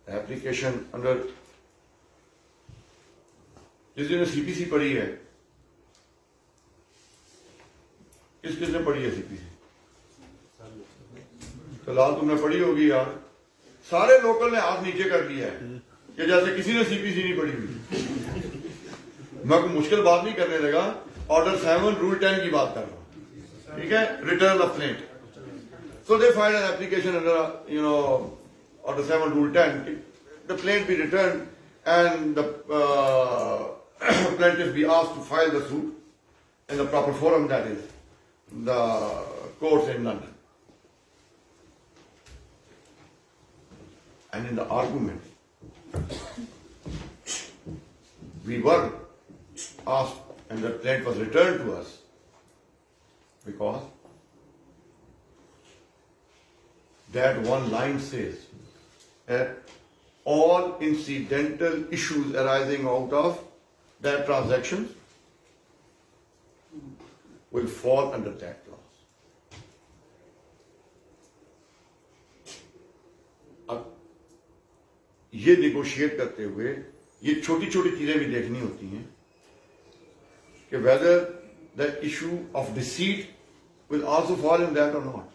Application under जिसने CPC पढ़ी है, किसने पढ़ी है CPC? फिलहाल तुमने पढ़ी होगी यार, सारे लोकल ने हाथ नीचे कर दिया है कि जैसे किसी ने सीपीसी नहीं पढ़ी हुई। मैं कोई मुश्किल बात नहीं करने लगा, ऑर्डर 7 रूल 10 की बात कर रहा हूँ, ठीक है? Return of plaint. So they filed an application under order 7 rule 10, the plaint be returned and the plaintiff be asked to file the suit in the proper forum, that is the courts in London. And in the argument, we were asked and the plaint was returned to us because that one line says that all incidental issues arising out of that transaction will fall under that clause. अब ये negotiate करते हुए ये छोटी छोटी चीजें भी देखनी होती हैं कि whether the issue of deceit will also fall in that or not.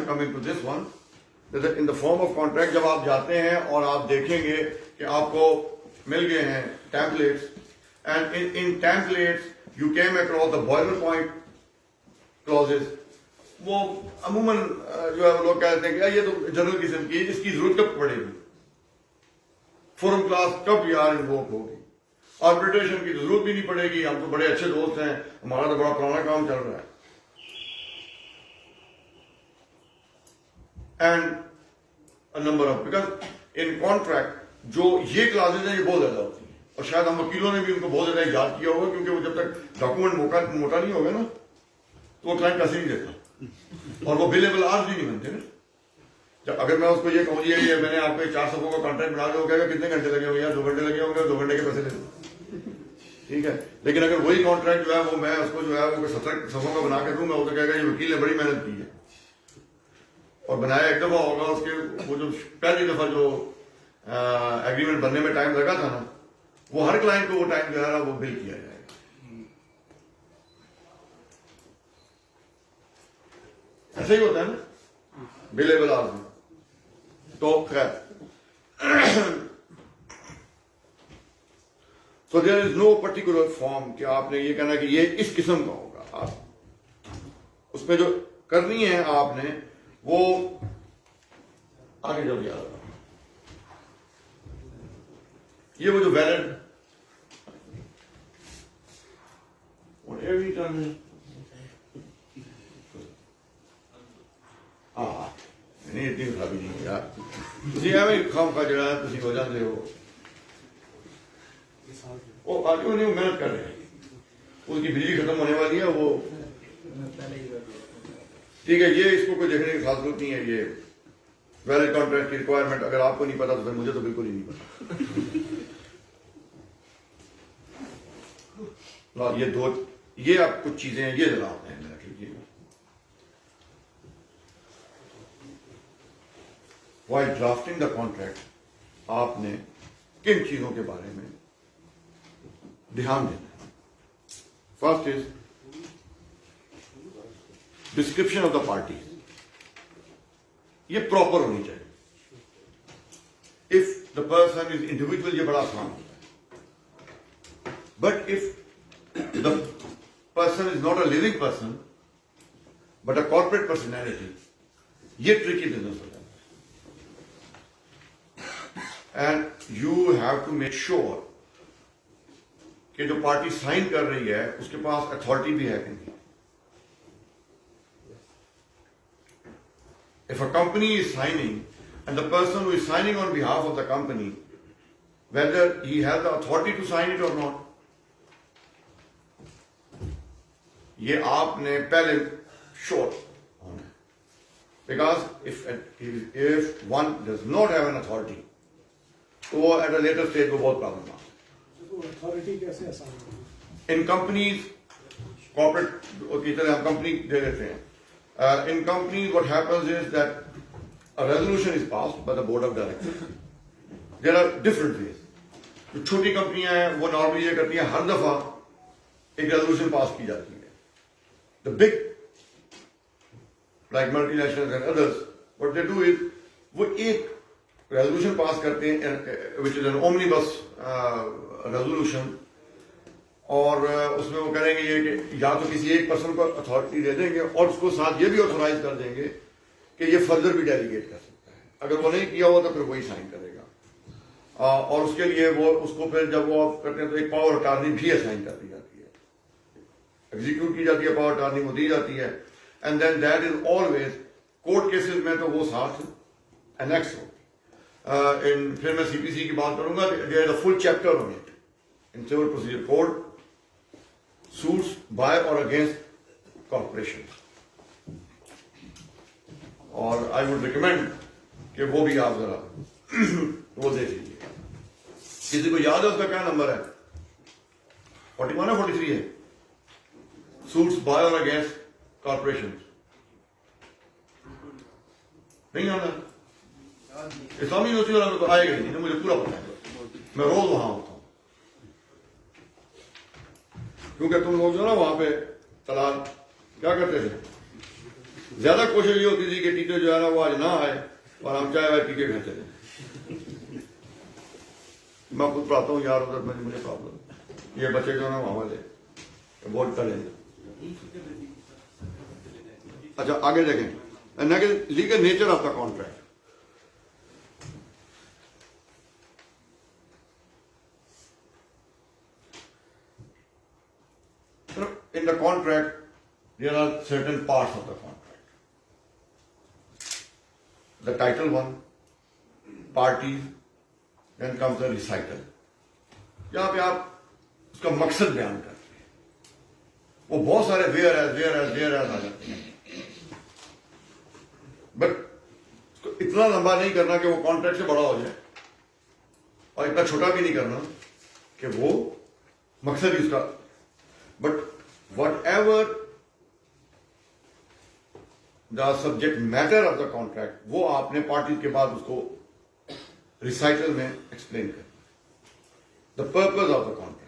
Coming to this one, that in the form of contract, जब आप जाते हैं और आप देखेंगे कि आपको मिल गए हैं templates, and in templates you came across the boiler point clauses, वो अमूमन जो है लोग कहते हैं कि ये तो जनरल किस्म की है, इसकी जरूरत कब पड़ेगी, फोरम क्लास कब यार इन्वोक होगी, आर्बिट्रेशन की जरूरत भी नहीं पड़ेगी, हम तो बड़े अच्छे दोस्त हैं, हमारा तो बड़ा पुराना काम चल रहा है. And a number of, because in contract जो ये क्लासेज हैं ये बहुत ज्यादा होती हैं और शायद हम वकीलों ने भी उनको बहुत ज्यादा याद किया होगा क्योंकि वो जब तक डॉक्यूमेंट मोटा नहीं होगा ना तो वो क्लाइंट पैसे नहीं देता और वो बिलेबल आर्स भी नहीं बनते ना. जब अगर मैं उसको ये कहूँ ये मैंने आपको 4 सफों का कॉन्ट्रैक्ट बना दिया, कहेगा कितने घंटे लगे होंगे यार, 2 घंटे लगे होंगे, 2 घंटे के पैसे ले लो, ठीक है। लेकिन अगर वही कॉन्ट्रैक्ट जो है वो मैं उसको जो है वो 17 सफों का बना के दूंगा, वो तो कहेगा ये वकील ने बड़ी मेहनत की है, और बनाया एक दफा होगा, उसके वो जो पहली दफा जो एग्रीमेंट बनने में टाइम लगा था ना, वो हर क्लाइंट को वो टाइम जो है ना वो बिल किया जाएगा। ऐसा ही होता है ना बिलेबल आवर्स में। तो खैर, so there is no particular form कि आपने ये कहना कि ये इस किस्म का होगा। आप उसमें जो करनी है आपने वो आगे जल्दी आ रहा, ये वो जो वैलिड और एवरी टर्न नहीं इतनी खराबी नहीं यार, ਤੁਸੀਂ ਐਵੇਂ ਖਾਮ ਖਾ ਜਿਹੜਾ ਤੁਸੀਂ ਹੋ ਜਾਂਦੇ ਹੋ, वो आगे नहीं मेहनत कर रहे हैं, उसकी बिजली खत्म होने वाली है वो, ठीक है। ये इसको कोई देखने की खास जरूरत नहीं है, ये वैलिड कॉन्ट्रैक्ट की रिक्वायरमेंट अगर आपको नहीं पता तो फिर मुझे तो बिल्कुल ही नहीं पता। ये दो, ये आप कुछ चीजें हैं, ये जरा आप ध्यान में रखिए। While drafting the contract, आपने किन चीजों के बारे में ध्यान देना है? First is description of the party, ये प्रॉपर होनी चाहिए। If the person is individual ये बड़ा आसान होता है, but if the person is not a living person but a corporate personality, ये ट्रिकी बिजनेस होता है। And you have to make sure कि जो पार्टी साइन कर रही है उसके पास अथॉरिटी भी है कि नहीं। If a company is signing and the person who is signing on behalf of the company, whether he has the authority to sign it और नॉट, ये आपने पहले श्योर होना है। Because if one does not have an authority तो वो at a later stage को बहुत प्रॉब्लम आ अथॉरिटी कैसे आसान होगी? इन कंपनीज कॉर्पोरेट की तरह हम कंपनी दे देते हैं। In companies what happens is that a resolution is passed by the board of directors. There are different ways. जो छोटी कंपनियां हैं वो नॉर्मली ये करती हैं, हर दफा एक रेजोल्यूशन पास की जाती है। The big like multinational and others what they do is वो एक रेजोल्यूशन पास करते हैं which is an omnibus resolution, और उसमें वो करेंगे ये कि या तो किसी एक पर्सन को अथॉरिटी दे देंगे और उसको साथ ये भी ऑथोराइज कर देंगे कि ये फर्दर भी डेलीगेट कर सकता है। अगर वो नहीं किया हुआ तो फिर वही साइन करेगा, और उसके लिए वो उसको फिर जब वो आप करते हैं तो एक पावर अटॉर्नी भी असाइन कर दी जाती है, एग्जीक्यूट की जाती है, पावर अटॉर्नी वो दी जाती है। And then that is always court cases में तो वो साथ एनेक्स हो। फिर मैं सीपीसी की बात करूंगा, there is a full chapter on it in civil procedure code, suits by और अगेंस्ट कॉर्पोरेशन, और आई वुड रिकमेंड कि वो भी आप जरा वो देख लीजिए। किसी को याद है उसका क्या नंबर है? 41 है 43 है? सूट्स बाय और अगेंस्ट कॉर्पोरेशन नहीं आना। इस्लामी यूनिवर्सिटी वाला तो आएगा ही नहीं, मुझे पूरा पता है, मैं रोज वहां होता हूं, क्योंकि तुम लोग जो ना वहां पे तलाल क्या करते थे, ज्यादा कोशिश ये होती थी कि टीचर जो है ना वो आज ना आए और हम चाहे वह टीके घर चले। मैं खुद पढ़ाता हूँ यार उधर, मुझे प्रॉब्लम, ये बच्चे जो है ना वहां वाले बहुत करेंगे। अच्छा आगे देखें, legal nature of the contract. In the contract, there are certain parts of the contract. The title one, parties, then comes the recital. यहाँ पे आप उसका मकसद बयान करते हैं, वो बहुत सारे where as आ जाते हैं, बट इतना लंबा नहीं करना कि वो कॉन्ट्रैक्ट से बड़ा हो जाए और इतना छोटा भी नहीं करना कि वो मकसद ही उसका, but what ever the subject matter of the contract वो आपने पार्टी के बाद उसको रिसाइटल में एक्सप्लेन कर the purpose of the contract.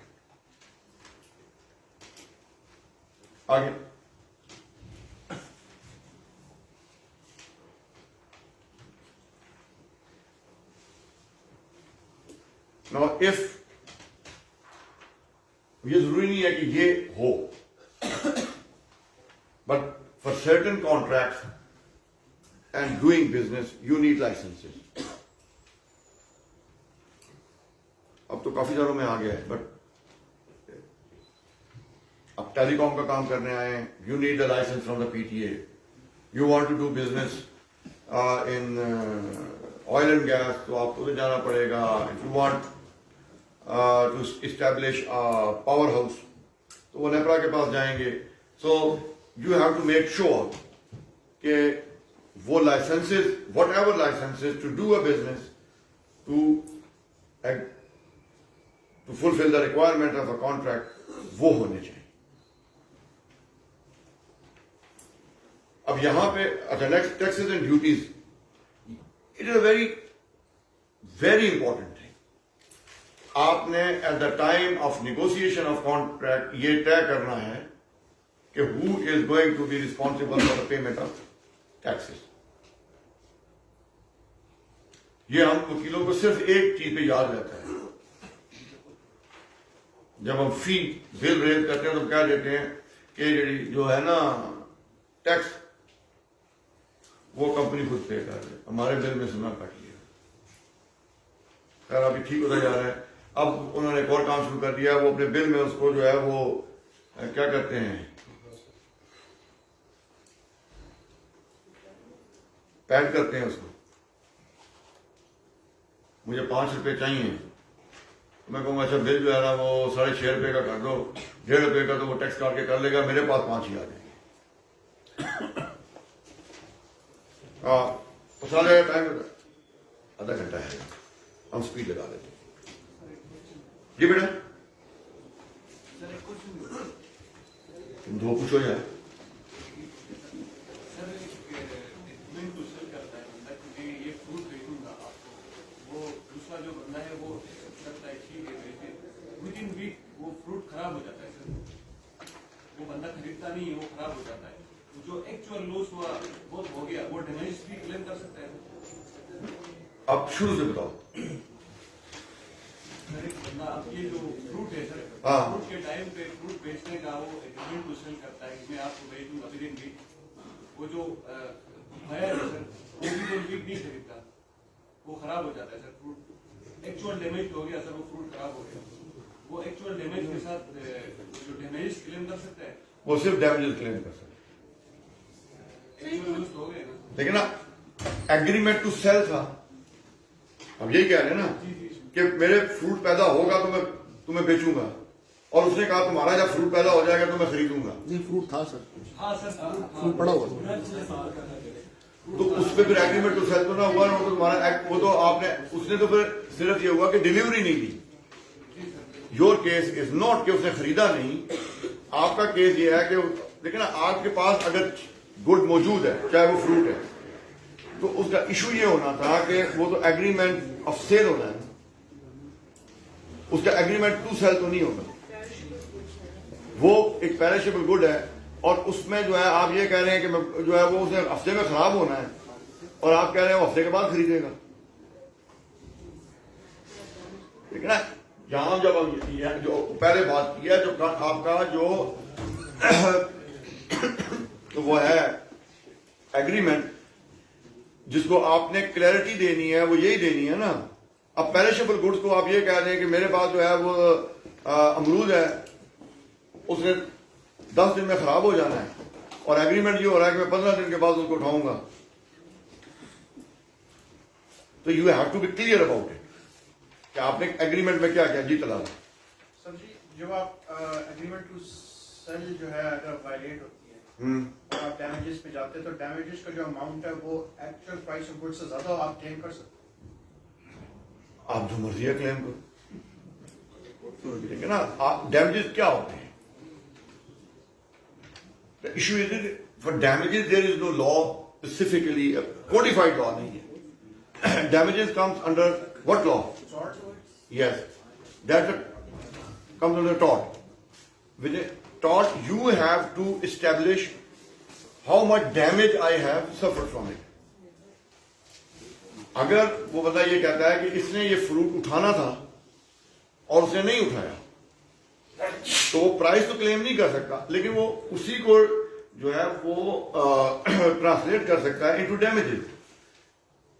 आगे नाउ इफ ये जरूरी नहीं है कि ये हो, but for certain contract and doing business you need licenses. अब तो काफी सारों में आ गया है, बट अब टेलीकॉम का काम करने आए हैं, you need the license from the PTA. You want to do business in oil and gas, तो आपको तो जाना पड़ेगा। If you want to establish power house, तो वो नेपरा के पास जाएंगे। So you have to make sure कि वो licenses, whatever licenses to do a business, to fulfil the requirement of a contract, वो होने चाहिए। अब यहां पे अच्छा, next taxes and duties, it is a very very important thing. आपने at the time of negotiation of contract ये तय करना है कि who is going to be responsible for the payment of taxes. ये हम वकीलों को सिर्फ एक चीज पे याद रहता है, जब हम फी बिल रेज करते हैं तो क्या देते हैं कि जो है ना टैक्स, वो कंपनी खुद पे कर दे, हमारे बिल में सुना काट लिया। खैर अभी ठीक होता जा रहा है। अब उन्होंने एक और काम शुरू कर दिया, वो अपने बिल में उसको जो है वो क्या करते हैं, पैड करते हैं उसको। मुझे 5 रुपए चाहिए, मैं कहूंगा अच्छा बिल जो है ना वो 6.5 रुपए का कर दो, 1.5 रुपए का तो वो टैक्स काट के कर लेगा, मेरे पास 5 ही आ जाएंगे। सारे टाइम आधा घंटा है, हम स्पीड लगा देते हैं। जी बेटा, तुम दो पूछो यार। सर एग्रीमेंट टू सेल करता है बंदा कि ये फ्रूट बेचूंगा आपको, वो दूसरा जो बंदा है वो करता है ठीक है बेचे, विद इन वीक वो फ्रूट खराब हो जाता है सर, वो बंदा खरीदता नहीं है, वो खराब हो जाता है, जो एक्चुअल लॉस हुआ वो हो गया, वो डैमेज भी क्लेम कर सकता है। अब शुरू से बताओ। सर एक बंदा आपके जो फ्रूट है सर, हाँ। फ्रूट के टाइम पे फ्रूट बेचने का वो एग्रीमेंट टू सेल करता है कि मैं आपको बेचूंगा विद इन वीक, वो जो बायर है सर वो विद इन वीक नहीं खरीदता, वो खराब हो जाता है सर फ्रूट, एक्चुअल डैमेज हो गया सर, वो फ्रूट खराब हो गया, वो एक्चुअल डैमेज के साथ जो डैमेज क्लेम कर सकता है, वो सिर्फ डैमेजेस क्लेम कर सकते। एक्चुअल लॉस हो गया ना। लेकिन ना एग्रीमेंट टू सेल था, अब यही कह रहे हैं ना कि मेरे फ्रूट पैदा होगा तो मैं तुम्हें बेचूंगा, और उसने कहा तुम्हारा जब फ्रूट पैदा हो जाएगा तो मैं खरीदूंगा, नहीं फ्रूट था सर, हाँ सर फ्रूट पड़ा हुआ था। तो उस पर फिर एग्रीमेंट टू सेल तो ना हुआ ना, वो तो तुम्हारा वो तो आपने, उसने तो फिर सिर्फ ये हुआ कि डिलीवरी नहीं दी। योर केस इज नॉट कि उसने खरीदा नहीं, आपका केस ये है कि लेकिन आपके पास अगर गुड मौजूद है, चाहे वो फ्रूट है, तो उसका इशू ये होना था कि वो तो एग्रीमेंट ऑफ सेल होना है, उसका एग्रीमेंट टू सेल तो नहीं होगा। वो एक पेरिशेबल गुड है, और उसमें जो है आप ये कह रहे हैं कि जो है वो उसे हफ्ते में खराब होना है, और आप कह रहे हैं वो हफ्ते के बाद खरीदेगा। ठीक है ना, यहां जब हम जो पहले बात किया, जो आपका जो तो वो है एग्रीमेंट जिसको आपने क्लैरिटी देनी है, वो यही देनी है ना। अब पेरिशेबल गुड्स को आप ये कह रहे हैं कि मेरे पास जो है वो अमरूद है, उसने 10 दिन में खराब हो जाना है, और एग्रीमेंट ये हो रहा है कि मैं 15 दिन के बाद उसको उठाऊंगा। तो you have to be clear about it कि आपने एग्रीमेंट में क्या किया। जी तलाल सर जी, जब आप एग्रीमेंट टू सेल जो है अगर वायलेट होती है आप डैमेजेस पे जाते हैं तो डैमेजेस का जो अमाउंट है वो एक्चुअल प्राइस ऑफ गुड्स से ज्यादा आप क्लेम कर सकते आप जो मर्जी है क्लेम करो, ठीक है ना। डैमेजेस क्या होते हैं? The issue is for damages there is no law specifically, codified law नहीं है। Damages comes under what law? Yes, that comes under tort. With a tort, you have to establish how much damage I have suffered from it. अगर वो बंदा ये कहता है कि इसने ये फ्रूट उठाना था और उसने नहीं उठाया, तो वो प्राइस तो क्लेम नहीं कर सकता, लेकिन वो उसी को जो है वो ट्रांसलेट कर सकता है इनटू डैमेजेस,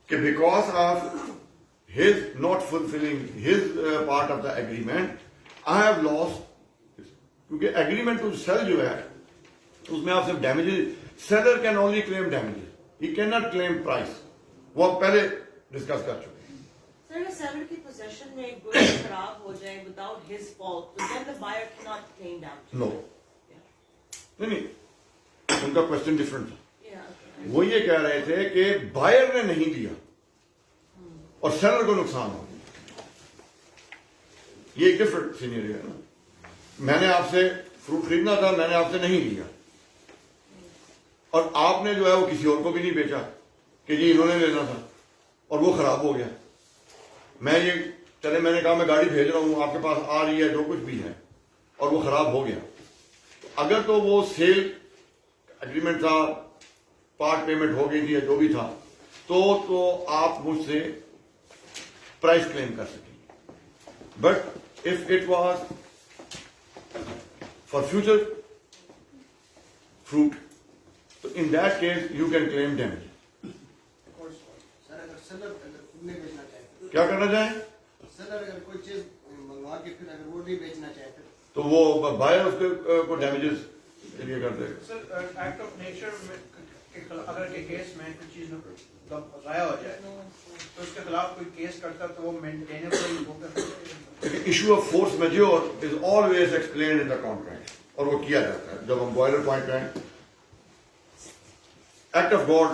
कि because of his not fulfilling his part of the agreement I have lost, क्योंकि एग्रीमेंट टू सेल जो है उसमें आप सिर्फ damages, seller can only claim damages, he can not claim price, वो आप पहले डिस्कस कर चुके हैं। सर, अगर सेलर की पोजीशन में एक गुड्स खराब हो जाए विदाउट हिज फॉल्ट, तो then the buyer can not claim damage. No, नहीं, उनका क्वेश्चन डिफरेंट था। Yeah, वो ये कह रहे थे कि बायर ने नहीं दिया और सेलर को नुकसान हो, ये एक डिफरेंट सिनेरियो है ना। मैंने आपसे फ्रूट खरीदना था, मैंने आपसे नहीं लिया, और आपने जो है वो किसी और को भी नहीं बेचा कि जी इन्होंने लेना था, और वो खराब हो गया। मैं ये चले, मैंने कहा मैं गाड़ी भेज रहा हूं, आपके पास आ रही है जो कुछ भी है, और वो खराब हो गया, तो अगर तो वो सेल एग्रीमेंट था, पार्ट पेमेंट हो गई थी या जो भी था, तो आप मुझसे प्राइस क्लेम कर सकेंगे। But if it was for future fruit, so in that case you can claim damage. Sir अगर सेलर खुद नहीं बेचना चाहे, क्या करना चाहे? सेलर अगर कोई चीज मंगवा के फिर अगर वो नहीं बेचना चाहे तो वो बायर उसके को डैमेजेस के लिए कर देगा। सर एक्ट ऑफ नेचर अगर के केस में कोई चीज जाया हो जाए तो उसके खिलाफ कोई केस करता तो वो मेंटेनेबल होगा। Issue of force majeure is always explained in the contract, और वो किया जाता है जब हम बॉयलर पॉइंट हैं। Act of God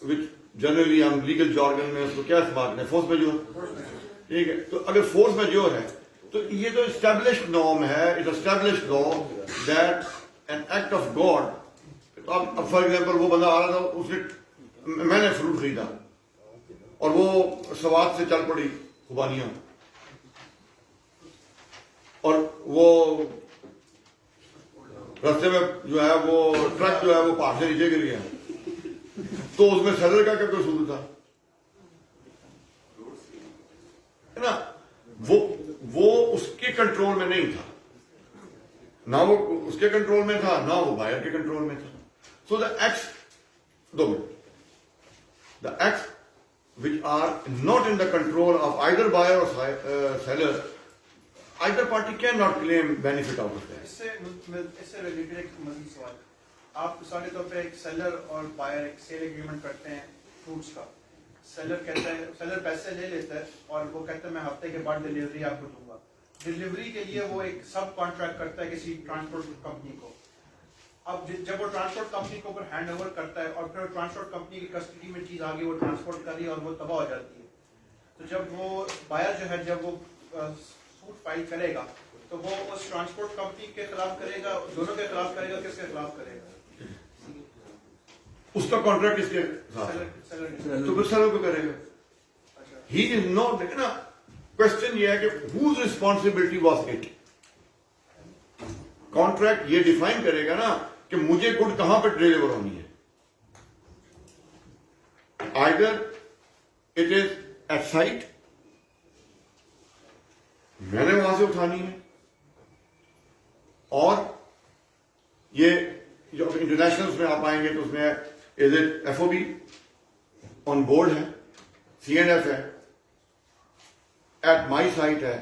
which generally हम लीगल जॉर्गन में उसको क्या इस्तेमाल करते हैं? फोर्स मैज्योर, ठीक है। तो अगर फोर्स मैज्योर है तो ये तो एस्टेब्लिश्ड नॉर्म है, it established law that an act of God. अब फॉर एग्जाम्पल वो बंदा आ रहा था, उसने मैंने फ्रूट खरीदा और वो सवाद से चल पड़ी खुबानियां, और वो रास्ते में जो है वो ट्रक जो है वो पहाड़ से नीचे गिर गया, तो उसमें सेलर का क्या कसूर था? है ना, वो उसके कंट्रोल में नहीं था, ना वो उसके कंट्रोल में था, ना वो बायर के कंट्रोल में था। So the acts, the acts which are not in the control of either buyer or seller, either party cannot claim benefit out of that. इससे रिलेटेड एक मज़ीद सवाल, आप मिसाल के तौर पे एक सेलर और बायर एक सेल एग्रीमेंट करते हैं फ्रूट्स का। सेलर कहता है, सेलर पैसे ले लेता है और वो कहता है मैं हफ्ते के बाद डिलीवरी आपको दूंगा। डिलीवरी के लिए वो एक सब कॉन्ट्रैक्ट करता है किसी ट्रांसपोर्ट कंपनी को। अब जब वो ट्रांसपोर्ट कंपनी को ऊपर हैंड ओवर करता है और फिर ट्रांसपोर्ट कंपनी की कस्टडी में चीज आगे वो ट्रांसपोर्ट कर रही है और वो तबाह हो जाती है, तो जब वो बायर जो है जब वो सूट फाइल करेगा तो वो उस ट्रांसपोर्ट कंपनी के खिलाफ करेगा, दोनों के खिलाफ करेगा, किसके खिलाफ करेगा? उसका कॉन्ट्रैक्ट किसके साथ? सेलर तो फिर सेलर को करेगा। ही इज नॉट, देखो ना, क्वेश्चन ये है कि whose responsibility was it. Contract ये डिफाइन करेगा ना कि मुझे गुड कहां पर डिलीवर होनी है। Either it is at site, मैंने वहां से उठानी है, और ये जो इंटरनेशनल में आप आएंगे तो उसमें is it FOB on board है, C&F है, एट माई साइट है।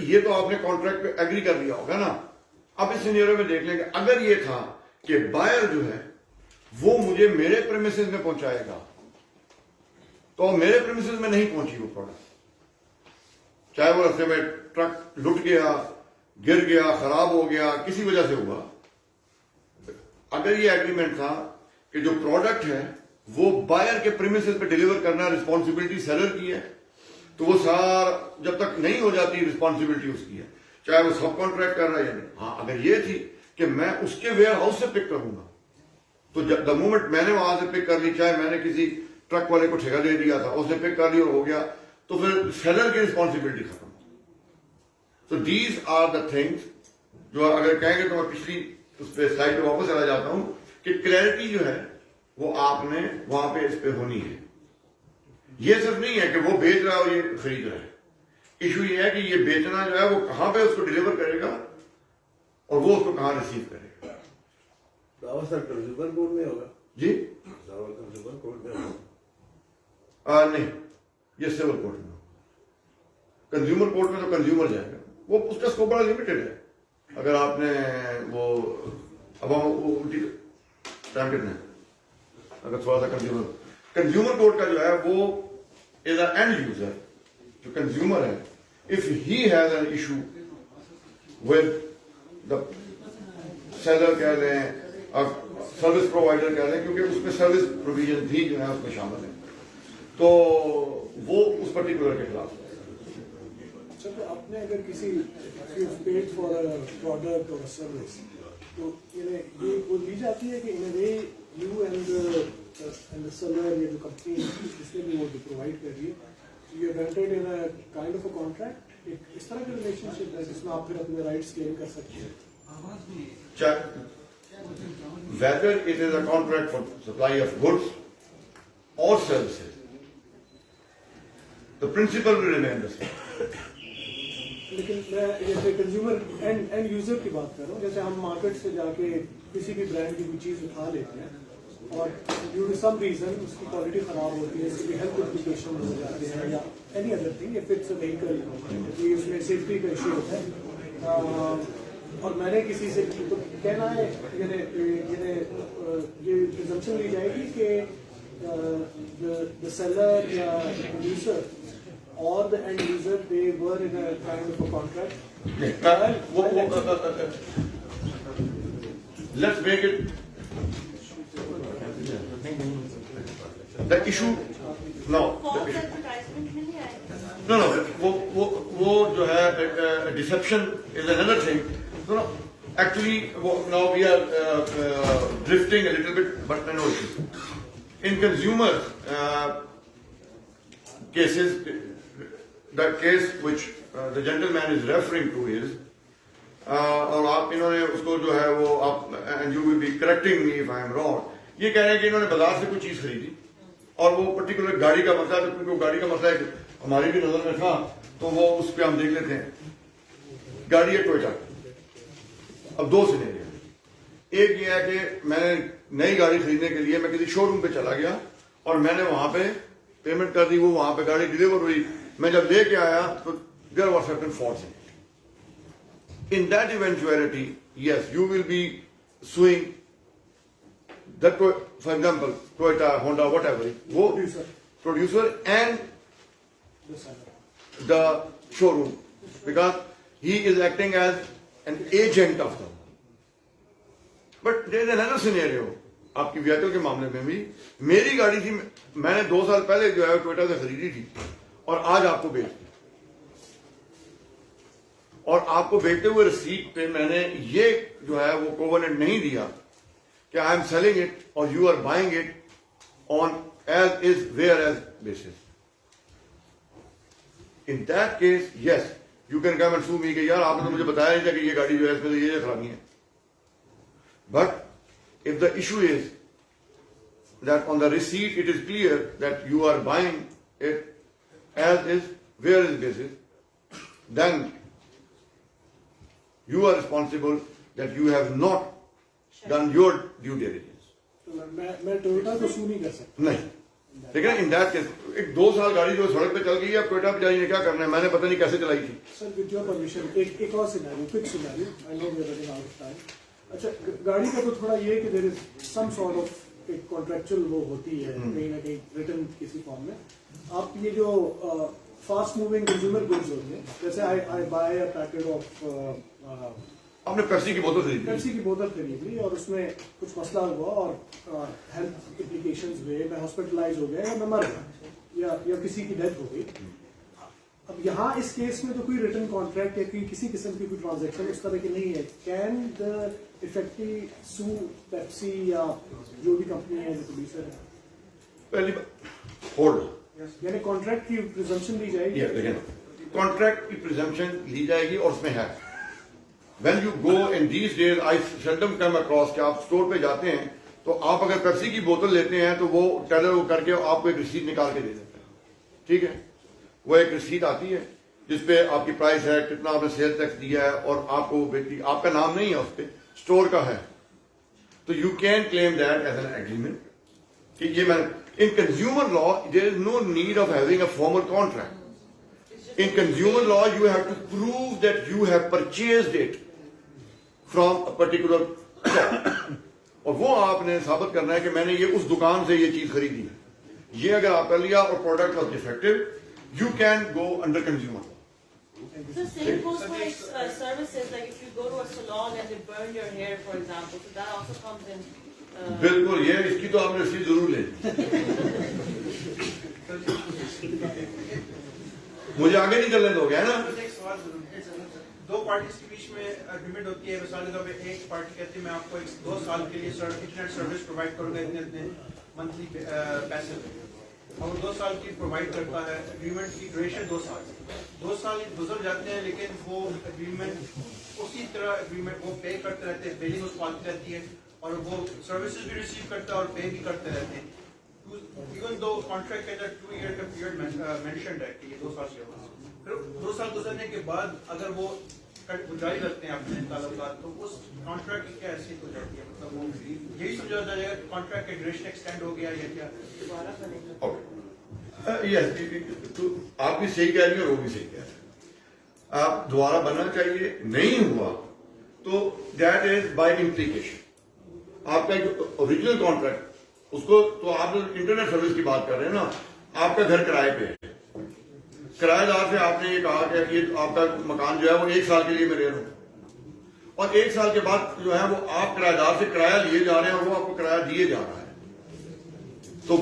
ये तो आपने कॉन्ट्रैक्ट पे एग्री कर लिया होगा ना। अब इस सिनेरियो में देख लेंगे, अगर ये था कि बायर जो है वो मुझे मेरे प्रेमिसेस में पहुंचाएगा, तो मेरे प्रेमिसेस में नहीं पहुंची वो प्रोडक्ट, चाहे वो रास्ते में ट्रक लुट गया, गिर गया, खराब हो गया, किसी वजह से हुआ, पे ये एग्रीमेंट था कि जो प्रोडक्ट है वो बायर के प्रीमिसेस पे डिलीवर करना रिस्पॉन्सिबिलिटी सेलर की है, तो वो सारा जब तक नहीं हो जाती रिस्पॉन्सिबिलिटी उसकी है, चाहे वो सब कॉन्ट्रैक्ट कर रहा है या नहीं। हाँ, अगर ये थी कि मैं उसके वेयर हाउस से पिक करूंगा, तो द मोमेंट मैंने वहां से पिक कर ली, चाहे मैंने किसी ट्रक वाले को ठेका दे दिया था, उसने पिक कर ली और हो गया, तो फिर सेलर की रिस्पॉन्सिबिलिटी खत्म। तो दीज आर द थिंग्स जो अगर कहेंगे तो मैं पिछली उस पे स्लाइड पे वापस चला जाता हूं कि क्लैरिटी जो है वो आपने वहां पे इस पे होनी है। ये सिर्फ नहीं है कि वो बेच रहा है और ये खरीद रहा है, इशू ये है कि ये बेचना जो है वो कहां पे उसको डिलीवर करेगा और वो उसको कहां रिसीव करेगा। दावा सर कंज्यूमर कोर्ट में होगा जी दावा कंज्यूमर कोर्ट में होगा नहीं, ये सिविल कोर्ट में। कंज्यूमर कोर्ट में तो कंज्यूमर जाएगा, वो उसका स्कोप बड़ा लिमिटेड है। अगर आपने वो अब हम उल्टी टाइम कितने हैं? अगर थोड़ा सा कंज्यूमर कोर्ट का जो है वो इज अ एंड यूजर, जो कंज्यूमर है, if he has an issue with the seller कह लें, अब सर्विस प्रोवाइडर कह लें, क्योंकि उसमें सर्विस प्रोविजन भी जो है उसमें शामिल है, तो वो उस पर्टिकुलर के खिलाफ है। सर, आपने अगर किसी पेड फॉर अ प्रोडक्ट और सर्विस, तो ये वो दी जाती है कि in way you and the seller या जो कंपनी जिसने भी वो प्रोवाइड कर रही है, you are entered in a kind of a contract, एक इस तरह का रिलेशनशिप है जिसमें आप फिर अपने राइट्स क्लेम कर सकते हैं। Whether it is a contract for supply of goods or services, the principle will remain the same. लेकिन मैं जैसे कंज्यूमर एंड यूजर की बात कर रहा हूँ, जैसे हम मार्केट से जाके किसी भी ब्रांड की कोई चीज़ उठा लेते हैं और ड्यू टू सम रीजन उसकी क्वालिटी खराब होती है, इसकी हेल्थ इम्प्लिकेशन हो जाते हैं या any other thing, if it's a vehicle कोई उसमें सेफ्टी का इशू होता है, और मैंने किसी से तो कहना है ये प्रिजम्पशन ली जाएगी कि द सेलर या producer or the end user, they were in a kind of a contract. Let's make it the issue. No, false advertisement में नहीं आएगा। no. वो जो है deception is another thing. No. Actually, now we are drifting a little bit, but no issue. In consumer cases, the case which the gentleman is referring to is, और आप इन्होंने उसको जो है वो आप, and you will be correcting me if I am wrong, ये कह रहे हैं कि इन्होंने बाजार से कुछ चीज खरीदी और वो पर्टिकुलर गाड़ी का मसला है, क्योंकि गाड़ी का मसला है हमारी भी नजर में था, तो वो उस पर हम देख लेते हैं। गाड़ी है टोयोटा, अब दो सिनेरियो, एक ये है कि मैंने नई गाड़ी खरीदने के लिए मैं किसी शोरूम पे चला गया और मैंने वहां पे पेमेंट कर दी, वो वहां पे गाड़ी डिलीवर हुई, मैं जब लेके आया तो there were certain faults in that eventuality, yes you will be suing that, for example Toyota, Honda, whatever, वो producer and the showroom, because he is acting as an agent of the, but there is another scenario आपकी vehicle के मामले में भी। मेरी गाड़ी थी, मैंने 2 साल पहले जो है टोयोटा से खरीदी थी और आज आपको बेच दी, और आपको बेचते हुए रसीद पे मैंने ये जो है वो कोवेनेंट नहीं दिया कि आई एम सेलिंग इट और you are buying it on as is where as basis. In that case yes you can come and sue me कि यार आपने तो मुझे बताया नहीं था कि ये गाड़ी जो है इसमें तो ये खराबी है। But if the issue is that on the receipt it is clear that you are buying it as is, where is basis, then you are responsible that you have not done your due diligence. मैं Toyota को सू नहीं कर सकता। नहीं, लेकिन इन that case एक 2 साल गाड़ी जो सड़क पे चल गई है, अब टोयोटा बेचारी ने क्या करना है, मैंने पता नहीं कैसे चलाई थी। सर विद योर परमिशन एक और scenario, quick scenario, I know we are running out of time. अच्छा, गाड़ी का तो थोड़ा ये है कि there is some sort of एक कॉन्ट्रैक्चुअल वो होती है कहीं ना कहीं रिटर्न किसी फॉर्म में। आप ये जो फास्ट मूविंग कंज्यूमर गुड्स होते हैं, जैसे आई बाय अ पैकेट ऑफ आपने पेप्सी की बोतल खरीदी पेप्सी की बोतल खरीद ली और उसमें कुछ मसला हुआ और हेल्थ इम्प्लीकेशंस हुए, मैं हॉस्पिटलाइज हो गया या मैं मर गया या किसी की डेथ हो गई। अब यहाँ इस केस में तो कोई रिटर्न कॉन्ट्रैक्ट या किसी किस्म की कोई ट्रांजैक्शन उस तरह की नहीं है। Can the effective sue Pepsi या जो भी कंपनी है प्रोड्यूसर है? पहली होल्ड, यानी कॉन्ट्रैक्ट की प्रिजम्पशन दी जाएगी? देखिए कॉन्ट्रैक्ट की प्रिजम्पशन ली जाएगी और उसमें है when you go in these days I seldom come across कि आप स्टोर पे जाते हैं तो आप अगर पेप्सी की बोतल लेते हैं तो वो टेलर वो करके आपको एक रिसीट निकाल के दे देता है, ठीक है। वो एक रिसीट आती है जिसपे आपकी प्राइस है, कितना आपने सेल टैक्स दिया है और आपको बेटी आपका नाम नहीं है उस पर, स्टोर का है, तो you can claim that as an agreement कि ये मैं in consumer law there is no need of having a formal contract. In consumer law you have to prove that you have purchased it from a particular shop, और वो आपने साबित करना है कि मैंने ये उस दुकान से ये चीज खरीदी है। ये अगर आप कर लिया और product was defective, you can go under consumer law. So same goes for services, like if you go to a salon and they burn your hair, for example, so that also comes in. बिल्कुल, ये इसकी तो आपने रसीद जरूर ले मुझे आगे नहीं चलने दोगे, है ना? एक सवाल जरूर, दो पार्टीज के बीच में एग्रीमेंट होती है, मिसाल के तौर पे एक पार्टी कहती है मैं आपको 2 साल के लिए इंटरनेट सर्विस प्रोवाइड करूंगा इतने मंथली पैसे, और 2 साल की प्रोवाइड करता है। एग्रीमेंट की ड्यूरेशन 2 साल गुजर जाते हैं, लेकिन वो एग्रीमेंट उसी तरह एग्रीमेंट वो पे करते रहते हैं, बिलिंग उसको आती रहती है और वो सर्विसेज भी रिसीव करता है और पे भी करते रहते हैं। इवन दो कॉन्ट्रैक्ट के अंदर 2 ईयर का पीरियड मेंशन्ड है कि ये 2 साल के बाद, फिर 2 साल गुजरने के बाद अगर वो जारी रखते हैं अपने ताल्लुकात, तो उस कॉन्ट्रैक्ट की क्या हैसियत हो जाती है? मतलब वो यही समझा जाएगा कॉन्ट्रैक्ट का ड्यूरेशन एक्सटेंड हो गया या क्या? दोबारा बनेगा। यस, तो आप भी सही कह रही हैं और वो भी सही कह रहे हैं। आप दोबारा बनना चाहिए, नहीं हुआ तो दैट इज बाय इम्प्लीकेशन। आपका एक ओरिजिनल कॉन्ट्रैक्ट उसको तो आप इंटरनेट सर्विस की बात कर रहे हैं ना, आपका घर किराए पे है, किराएदार से आपने ये कहा कि आपका मकान जो है वो 1 साल के लिए मैं ले रहा हूं, और 1 साल के बाद जो है वो आप किराएदार से किराया लिए जा रहे हैं और वो आपको किराया दिए जा रहा है, तो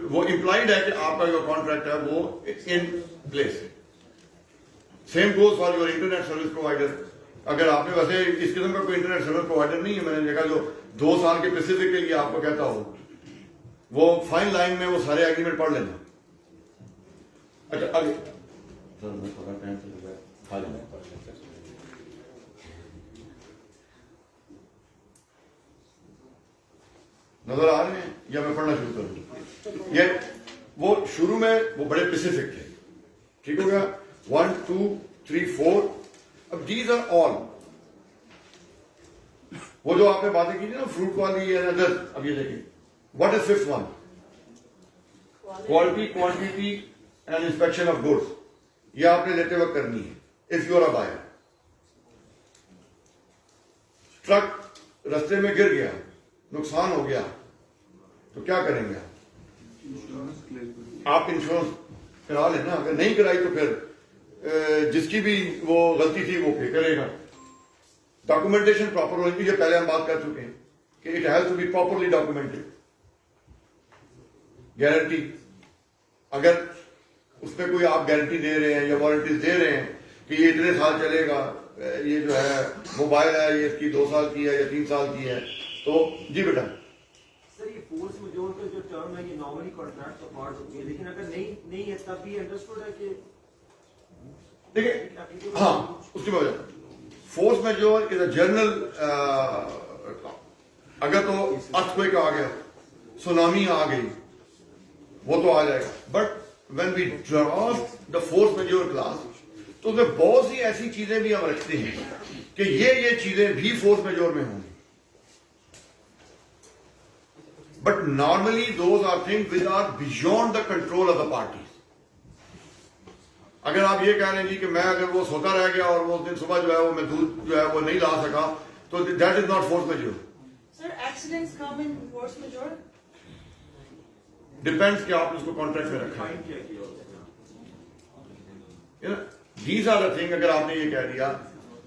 वो इम्प्लाइड है कि आपका जो कॉन्ट्रैक्ट है वो इन प्लेस है। Same goes for your internet service provider. अगर आपने वैसे इस किस्म का कोई इंटरनेट सर्विस प्रोवाइडर नहीं है, मैंने देखा जो 2 साल के स्पेसिफिक के लिए आपको कहता हो, वो फाइन लाइन में वो सारे एग्रीमेंट पढ़ लेना। अच्छा आगे थोड़ा टाइम चल रहा है, नजर आ रहे हैं या मैं पढ़ना शुरू करूं? ये वो शुरू में वो बड़े स्पेसिफिक थे, ठीक हो गया, 1 2 3 4। अब दीज आर ऑल वो जो आपने बातें की थी ना फ्रूट वाली या अदर। अब ये देखिए what is 5th one? Quality, quantity and inspection of goods. ये आपने लेते वक्त करनी है if you are a buyer. Truck रास्ते में गिर गया, नुकसान हो गया, तो क्या करेंगे आप? इंश्योरेंस करा लेना, अगर नहीं कराई तो फिर जिसकी भी वो गलती थी वो पे करेगा। डॉक्यूमेंटेशन प्रॉपर होनी चाहिए, पहले हम बात कर चुके हैं कि it has to be properly documented. Guarantee, अगर उसमें कोई आप गारंटी दे रहे हैं या वारंटीज दे रहे हैं कि ये इतने साल चलेगा, ये जो है मोबाइल है ये इसकी 2 साल की है या 3 साल की है, तो जी बेटा। सर ये फोर्स मेजोर का जो टर्म है ये नॉर्मली कॉन्ट्रैक्ट तो पार्ट होती है, लेकिन अगर नहीं है तब भी अंडरस्टूड है कि देखिए हाँ उसकी वजह force majeure is a general. अगर तो अर्थक्वेक आ गया, सुनामी आ गई, वो तो आ जाएगा, but when we draft the force majeure clause तो उसमें बहुत सी ऐसी चीजें भी हम रखते हैं कि ये चीजें भी फोर्स मेजोर में होंगी। But normally those are things which are beyond the control of the parties. अगर आप ये कह रहे हैं जी कि मैं अगर वो सोता रह गया और वो दिन सुबह जो है वो मैं दूध जो है वो नहीं ला सका, तो that is not force majeure. Sir, accidents come in force majeure? Depends कि आपने उसको कॉन्ट्रैक्ट में रखा है। These are the things, अगर आपने ये कह दिया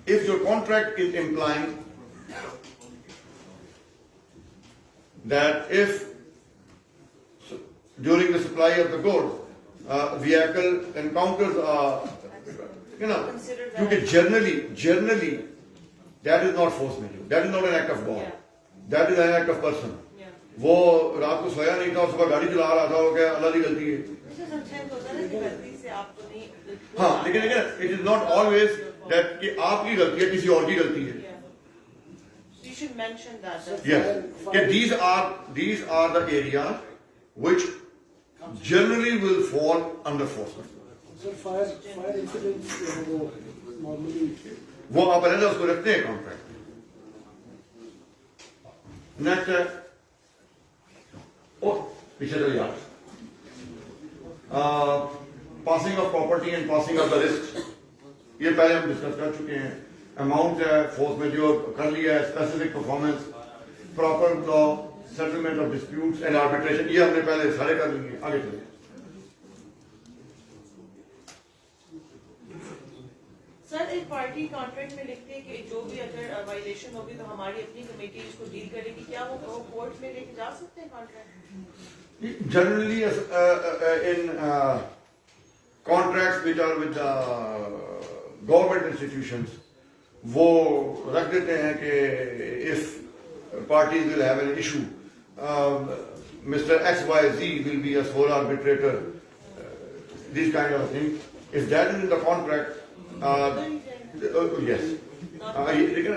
if your contract is implying that if during the supply of the goods, vehicle encounters Consider that. क्योंकि generally that is not force majeure, that is not an act of God, that is an act of person. Yeah. वो रात को सोया नहीं था, सुबह गाड़ी चला रहा था, वो क्या अल्लाह की गलती है? This is sometimes होता है ना कि गलती से आपको नहीं हाँ, लेकिन it is not always that कि आपकी गलती है, किसी और की गलती है. Yeah. You should mention that. Yes, कि these are the areas which generally will fall under force majeure. Sir fire incidents जो है वो नॉर्मली वो आप अलग उसको रखते हैं कॉन्ट्रैक्ट. नेक्स्ट है पीछे तो यार passing of property and passing of the risk, ये पहले हम डिस्कस कर चुके हैं. अमाउंट है, फोर्स मेजर कर लिया है, specific performance, proper law, settlement of disputes and arbitration, ये हमने पहले सारे कर लिए. आगे चलिए. सर एक पार्टी कॉन्ट्रैक्ट में लिखते हैं कि जो भी अगर वायलेशन होगी तो हमारी अपनी कमेटी इसको डील करेगी. क्या वो कोर्ट में लेके जा सकते हैं contract? Generally, in contracts which are with the government institutions, वो रख देते हैं कि if parties will have an issue, Mr. XYZ will be a sole arbitrator, these kind of things. If that is in the contract, yes. लेकिन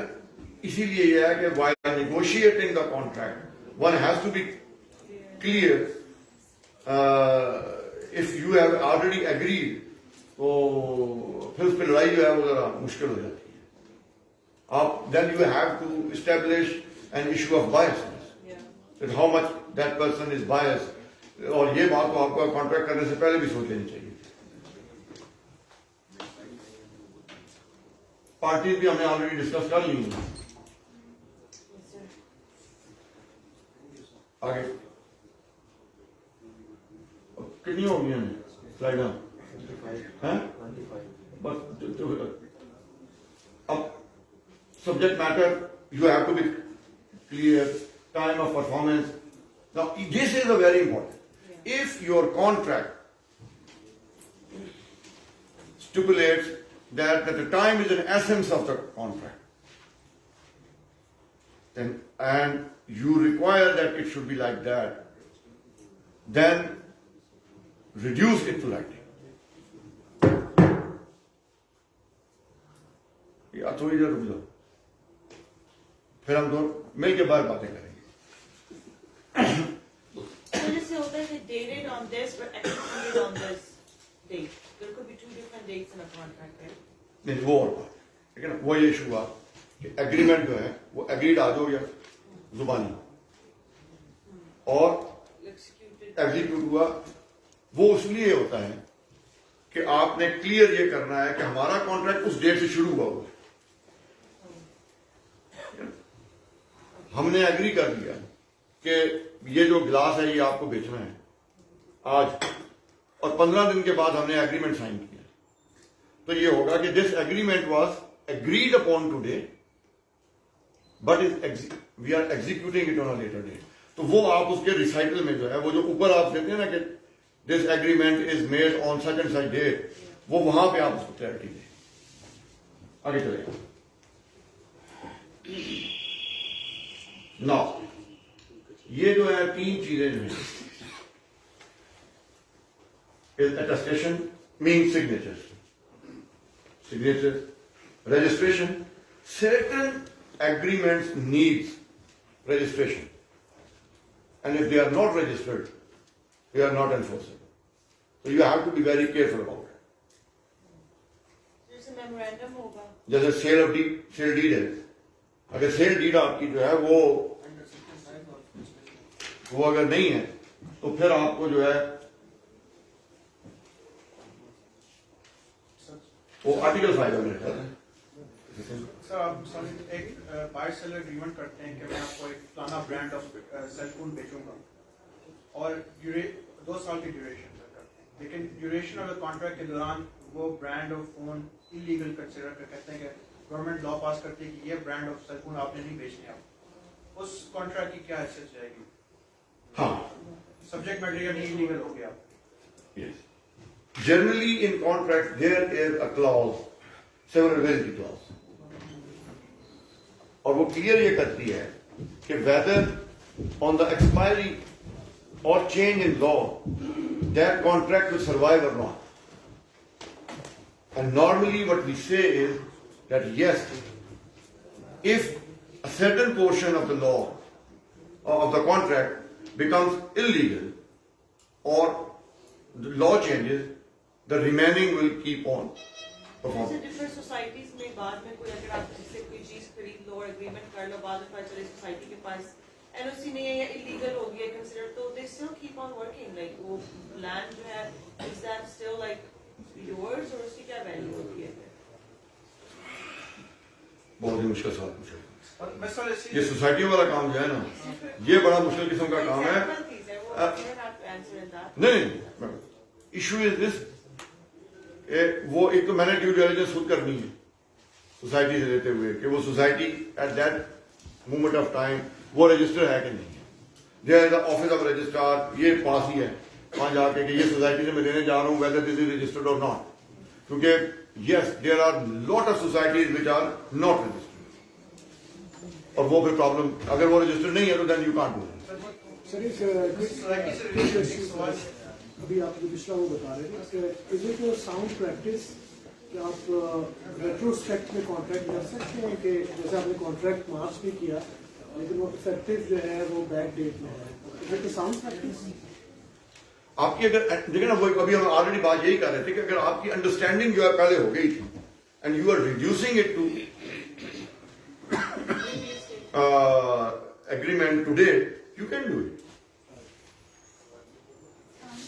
इसीलिए ये है कि while negotiating the contract, one has to be clear. If you have already agreed, तो फिर उस पर लड़ाई जो है वो जरा मुश्किल हो जाती है. आप then you have to establish an issue of biasness, that how much that person is biased. और ये बात तो आपको कॉन्ट्रैक्ट करने से पहले भी सोच लेनी चाहिए. पार्टीज भी हमने ऑलरेडी डिस्कस कर ली हैं. आगे कितनी हो गई हैं स्लाइड हैं? बस अब subject matter you have to be clear, time of performance. Now this is a very important. If your contract stipulates that the time is an essence of the contract, and you require that it should be like that, then reduce it to writing. या थोड़ी देर रुक जाओ, फिर हम दोनों मिल के बाहर बातें करेंगे. तो जैसे होता है कि dated on this but executed on this date. There could be two different dates in a contract, right? नहीं वो और बात, ठीक है ना. वो ये इशू हुआ कि एग्रीमेंट जो है वो एग्रीड आज हो गया जुबानी, और एग्जीक्यूट हुआ. वो इसलिए होता है कि आपने क्लियर ये करना है कि हमारा कॉन्ट्रैक्ट उस डेट से शुरू हुआ हुआ है. हमने एग्री कर दिया कि ये जो गिलास है ये आपको बेचना है आज, और 15 दिन के बाद हमने एग्रीमेंट साइन किया. तो ये होगा कि this agreement was agreed upon today but we are executing it on a later date. तो वो आप उसके रिसाइकल में जो है वो जो ऊपर आप देते हैं ना कि this agreement is made on such and such date, वो वहां पे आप उसको क्लैरिटी दें. आगे चलेगा. नाउ ये जो है तीन चीजें जो है, attestation means signatures. Signatures, registration. Certain agreements needs registration, and if they are not registered, they are not enforceable. So you have to be very careful about it. जैसे memorandum होगा. जैसे सेल डीड है, अगर sale deed आपकी जो है वो अगर नहीं है तो फिर आपको जो है वो आर्टिकल 5 में रहता है. सर आप एक बायर सेलर एग्रीमेंट करते हैं कि मैं आपको एक फलाना ब्रांड ऑफ सेल फोन बेचूंगा, और 2 साल की ड्यूरेशन करते हैं, लेकिन ड्यूरेशन ऑफ द कॉन्ट्रैक्ट के दौरान वो brand of phone illegal consider कर कहते हैं कि गवर्नमेंट लॉ पास करती है कि ये ब्रांड ऑफ सेल फोन आपने नहीं बेचने, आप उस कॉन्ट्रैक्ट की क्या हैसियत जाएगी? हाँ, सब्जेक्ट मैटर नहीं इलीगल हो गया। yes. Generally in contract there is a clause, severability clause, और वो क्लियर ये करती है कि whether on the expiry or change in law that contract will survive or not. And normally what we say is that yes, if a certain portion of the law of the contract becomes illegal or the law changes, the remaining will keep on performing. जैसे different societies में बाद में कोई अगर आप जिससे कोई चीज खरीद लो और एग्रीमेंट कर लो, बाद में पता चले सोसाइटी के पास एनओसी नहीं है या इलीगल हो गया कंसीडर, तो they still keep on working, like वो लैंड जो है is that still like yours और उसकी क्या वैल्यू होती है? बहुत ही मुश्किल सवाल पूछा। और मैं सर ये सोसाइटियों वाला काम जो है ना, ये बड़ा मुश्किल किस्म का काम है। नहीं, इशू इज दिस, वो एक तो मैंने ड्यू डिलिजेंस खुद करनी है सोसाइटी से लेते हुए कि वो society at that moment of time वो रजिस्टर है कि नहीं है। There is the office of registrar, ये पास ही है वहां जाके कि ये सोसाइटी से मैं लेने जा रहा हूँ वेदर दिस इज रजिस्टर्ड और नॉट, क्योंकि yes there are lot of societies which are not registered, और वो फिर प्रॉब्लम, अगर वो रजिस्टर्ड नहीं है तो then you can't do it. Sir इस अभी आप जो पिछला वो बता रहे थे, इज इट साउंड प्रैक्टिस कि आप रेट्रोस्पेक्ट में कॉन्ट्रैक्ट कर सकते हैं कि जैसे आपने कॉन्ट्रैक्ट मार्च में किया लेकिन वो इफेक्टिव जो है वो बैक डेट में है, इज इट साउंड प्रैक्टिस? आपकी अगर देखिए ना, वो अभी हम ऑलरेडी बात यही कर रहे थे कि अगर आपकी अंडरस्टैंडिंग जो है पहले हो गई थी and you are reducing it to agreement today, you can do it.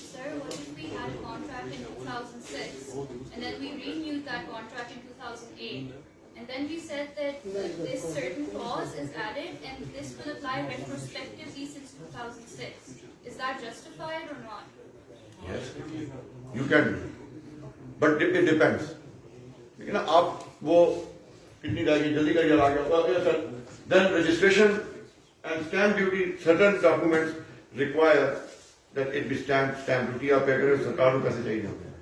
Sir, what if we had a contract in 2006 and then we renewed that contract in 2008 and then we said that this certain clause is added and this will apply retrospectively since 2006. Is that justified or not? Yes, you can do it. But it depends. लेकिन आप वो कितनी रहेगी, जल्दी करिए आ गया, then registration and stamp duty, certain documents require that it be stamp duty आप पे करें, सरकार को पैसे चाहिए होते हैं,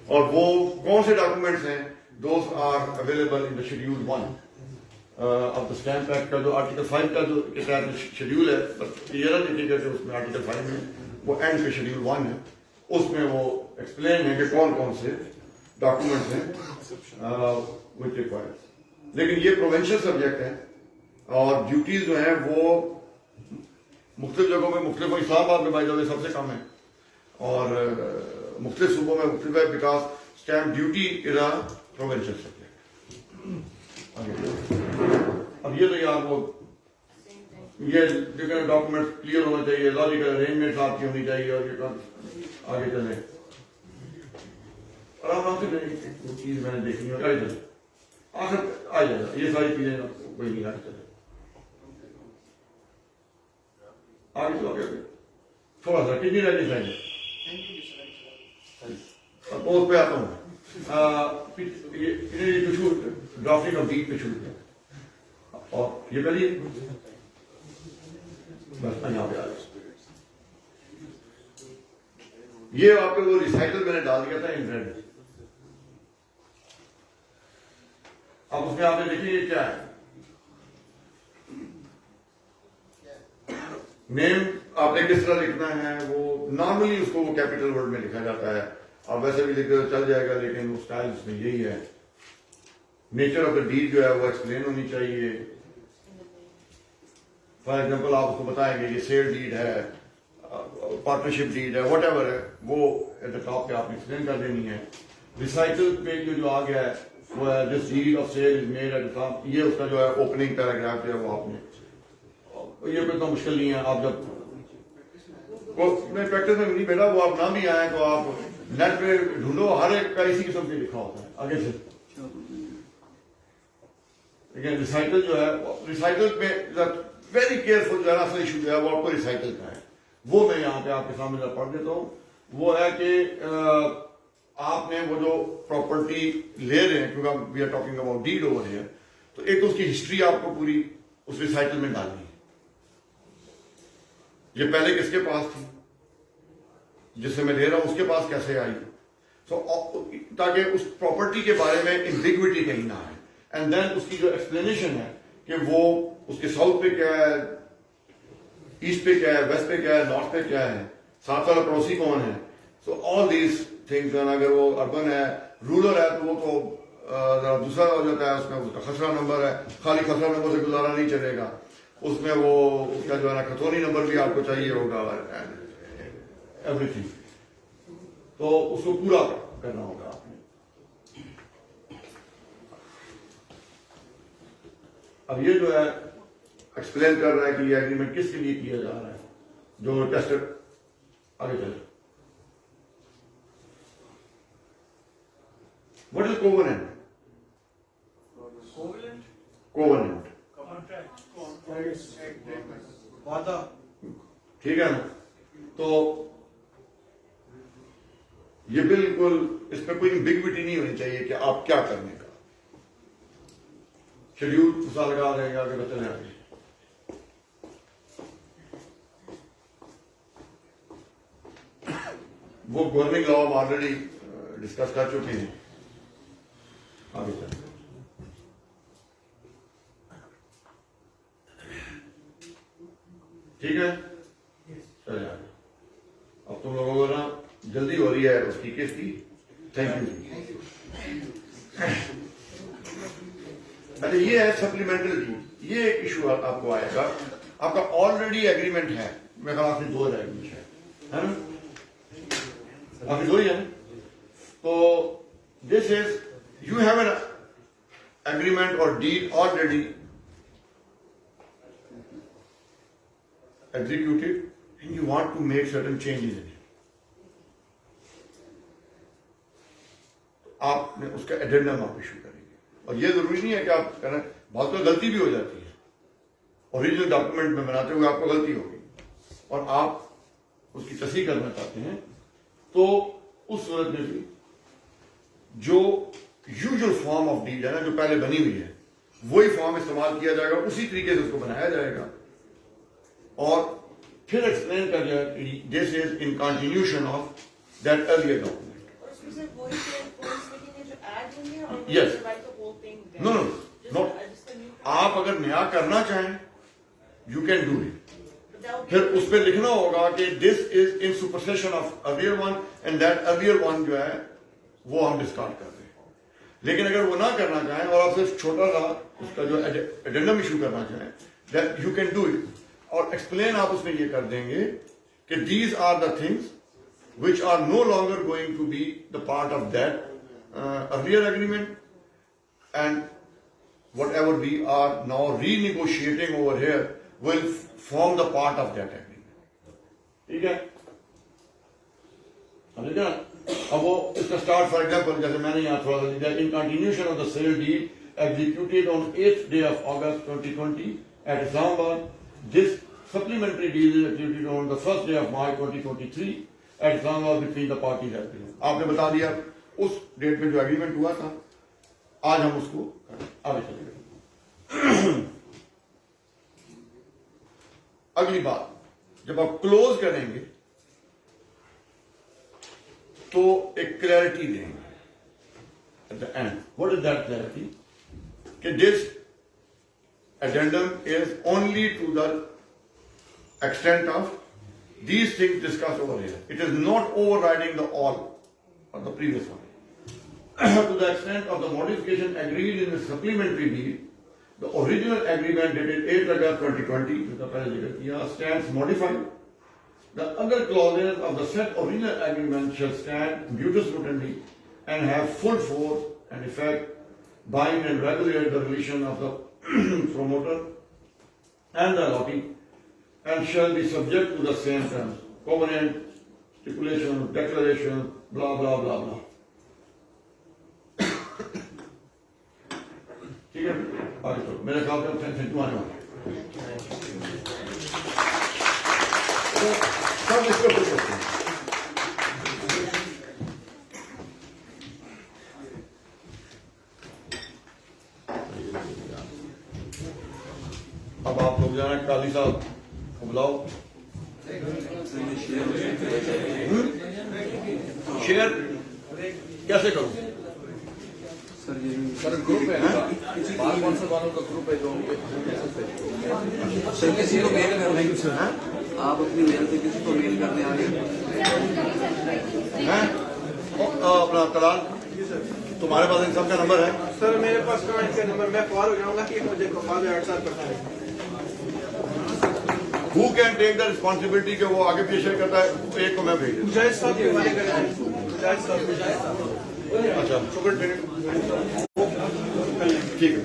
और वो कौन से डॉक्यूमेंट्स हैं, those are available in the schedule 1 of the stamp act का जो आर्टिकल 5 का जो के तहत शेड्यूल है, बस क्लियर नहीं करके उसमें आर्टिकल 5 में वो एंड पे शेड्यूल 1 है, उसमें वो एक्सप्लेन है कि कौन कौन से डॉक्यूमेंट्स हैं विच रिक्वायर्स। लेकिन ये प्रोविंशियल सब्जेक्ट है और ड्यूटीज जो हैं वो मुख्तलिफ जगहों में मुख्तलिफ, इस्लामाबाद में बाई सबसे कम है और मुख्तलिफ सूबों में मुख्तलिफ है, because stamp duty is a provincial subject. अब ये तो यार वो ये डॉक्यूमेंट क्लियर होना चाहिए, लॉजिकल अरेंजमेंट आपकी होनी चाहिए और ये आगे चले आराम से चीज मैंने देखी है, आगे चले आखिर आ जाएगा, ये सारी चीजें कोई नहीं आगे चले आगे चलो आगे थोड़ा सा कितनी रहनी चाहिए पोस्ट पे आता हूँ। ये ड्राफ्टिंग ऑफ डीड पे शुरू किया और ये करिए बस यहाँ पे आ जाए। ये आपके वो रिसाइकल मैंने डाल दिया था इन रेड, अब उसमें आपने देखिए क्या है, नेम आपने किस तरह लिखना है, वो नॉर्मली उसको वो कैपिटल वर्ड में लिखा जाता है, आप वैसे भी लिख चल जाएगा, लेकिन वो स्टाइल उसमें यही है। नेचर ऑफ द डीड जो है वो एक्सप्लेन होनी चाहिए। फॉर एग्जाम्पल आप उसको बताएंगे ये सेल डीड है, पार्टनरशिप डीड है, वट एवर है, वो एट द टॉप पे आपने एक्सप्लेन कर देनी है। रिसाइकल पे जो आ गया है वो है this deed of sale is made at the top, ये उसका जो है ओपनिंग पैराग्राफ जो है वो आपने, ये कोई तो मुश्किल नहीं है। आप जब वो मैं प्रैक्टिस में नहीं बेटा, वो आप ना भी आए तो आप नेट पे ढूंढो, हर एक का इसी किस्म से लिखा होता है आगे से। लेकिन रिसाइकल जो है, रिसाइकल में वेरी केयरफुल जरा सा इशू जो है वो आपको रिसाइकल का है, वो मैं यहाँ पे आपके सामने पढ़ देता हूँ। वो है कि आपने वो जो प्रॉपर्टी ले रहे हैं, क्योंकि we are talking about deed over here, तो एक तो उसकी हिस्ट्री आपको पूरी उस रिसाइकल में डालनी है। ये पहले किसके पास थी, जिससे मैं ले रहा हूं उसके पास कैसे आई, ताकि उस प्रॉपर्टी के बारे में एम्बिग्विटी कहीं ना आए। एंड देन उसकी जो एक्सप्लेनेशन है कि वो उसके साउथ पे क्या है, ईस्ट पे क्या है, वेस्ट पे क्या है, नॉर्थ पे क्या है, साथ वाला पड़ोसी कौन है, सो ऑल दीज थिंग्स। अगर वो अर्बन है, रूरल है, तो वो तो जरा दूसरा हो जाता है, उसमें उसका खसरा नंबर है, खाली खसरा नंबर से गुजारा नहीं चलेगा, उसमें वो उसका जो है ना खतौनी नंबर भी आपको चाहिए होगा, एवरीथिंग, तो उसको पूरा करना होगा आपने। अब ये जो है एक्सप्लेन कर रहा है कि ये एग्रीमेंट किसके लिए किया जा रहा है, जो टेस्टर आगे चले। What is covenant? कोवेनेंट वादा, ठीक है ना। तो ये बिल्कुल इसमें कोई एम्बिग्विटी नहीं होनी चाहिए कि आप क्या करने का। शेड्यूल दूसरा लगा देंगे आगे बच्चे आगे। वो गवर्निंग लॉ हम ऑलरेडी डिस्कस कर चुके हैं, आगे चलते हैं। ठीक है, चले आगे। अब तुम लोगों को ना जल्दी हो रही है उसकी केस की। Thank you. अच्छा, ये है सप्लीमेंटल ड्यू। ये एक इशू आपको आएगा। आपका ऑलरेडी एग्रीमेंट है, मेरे ख्याल आपने 2 एग्रीमेंट है ना, आपने 2 ही है। तो this is you have an agreement और deed already executed and you want to make certain changes in it. आपने उसका एडेंडम आप इशू करेंगे, और ये जरूरी नहीं है कि आप करें, बहुत तो गलती भी हो जाती है, ओरिजिनल डॉक्यूमेंट में बनाते हुए आपको गलती होगी और आप उसकी तस्दीक करना चाहते हैं, तो उस सूरत में भी जो यूजुअल फॉर्म ऑफ डीड है ना, जो पहले बनी हुई है, वही फॉर्म इस्तेमाल किया जाएगा, उसी तरीके से उसको बनाया जाएगा और फिर एक्सप्लेन कर दिया this is in continuation of that earlier document. Yes, no no no, आप अगर नया करना चाहें यू कैन डू इट, फिर उस पर लिखना होगा कि this is in supersession of earlier one and that earlier one जो है वो हम डिस्कार्ड कर रहे हैं। लेकिन अगर वो ना करना चाहें और आप सिर्फ छोटा सा उसका जो एडेंडम इशू करना चाहें, that you can do it, और एक्सप्लेन आप उसमें ये कर देंगे कि these are the things which are no longer going to be the part of that earlier agreement and whatever we are now renegotiating over here will form the part of that agreement. ठीक है, अब वो इसका start for example जैसे मैंने यहाँ थोड़ा सा दिया, in continuation of the sale deed executed on 8th day of August 2020 at Islamabad. This supplementary deal is executed on the 1st day of March 2023 at Islamabad between the parties agreement. आपने बता दिया उस date में जो agreement हुआ था, आज हम उसको आगे चलेंगे। अगली बात, जब आप क्लोज करेंगे तो एक क्लैरिटी देंगे at the end. What is that clarity? That this addendum is only to the extent of these things discussed over here. It is not overriding the all of the previous one. To the extent of the modification agreed in the supplementary deal, the original agreement dated 8 August 2020 with the President stands modified. The other clauses of the said original agreement shall stand mutus mutandi and have full force and effect, bind and regulate the relation of the promoter and the allotee, and shall be subject to the same terms, covenant, stipulation, declaration, blah blah blah blah. ठीक है, आगे चलो, मेरे ख्याल से tension to आने वाला सब इसको कर सकते हैं। अब आप लोग जाना काली साहब को बुलाओ। शेयर कैसे करूं? सर ग्रुप है ना, बार कौंसिल वालों का ग्रुप है जो सर किसी को मेल करने की सर आप अपनी मेल से किसी को मेल करने आ गए हैं? अपना तलाल, तुम्हारे पास इन सब का नंबर है? सर मेरे पास कमेंट का नंबर, मैं कॉल हो जाऊंगा कि मुझे बाद में 8 साल पता है। Who can take the responsibility कि वो आगे पीछे करता है? एक को मैं भेज दूं। मुजाहिद साहब के हवाले करें। मुजाहिद साहब अच्छा सुपरिटेंडेंट ठीक है।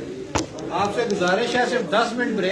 आपसे गुजारिश है सिर्फ 10 मिनट ब्रेक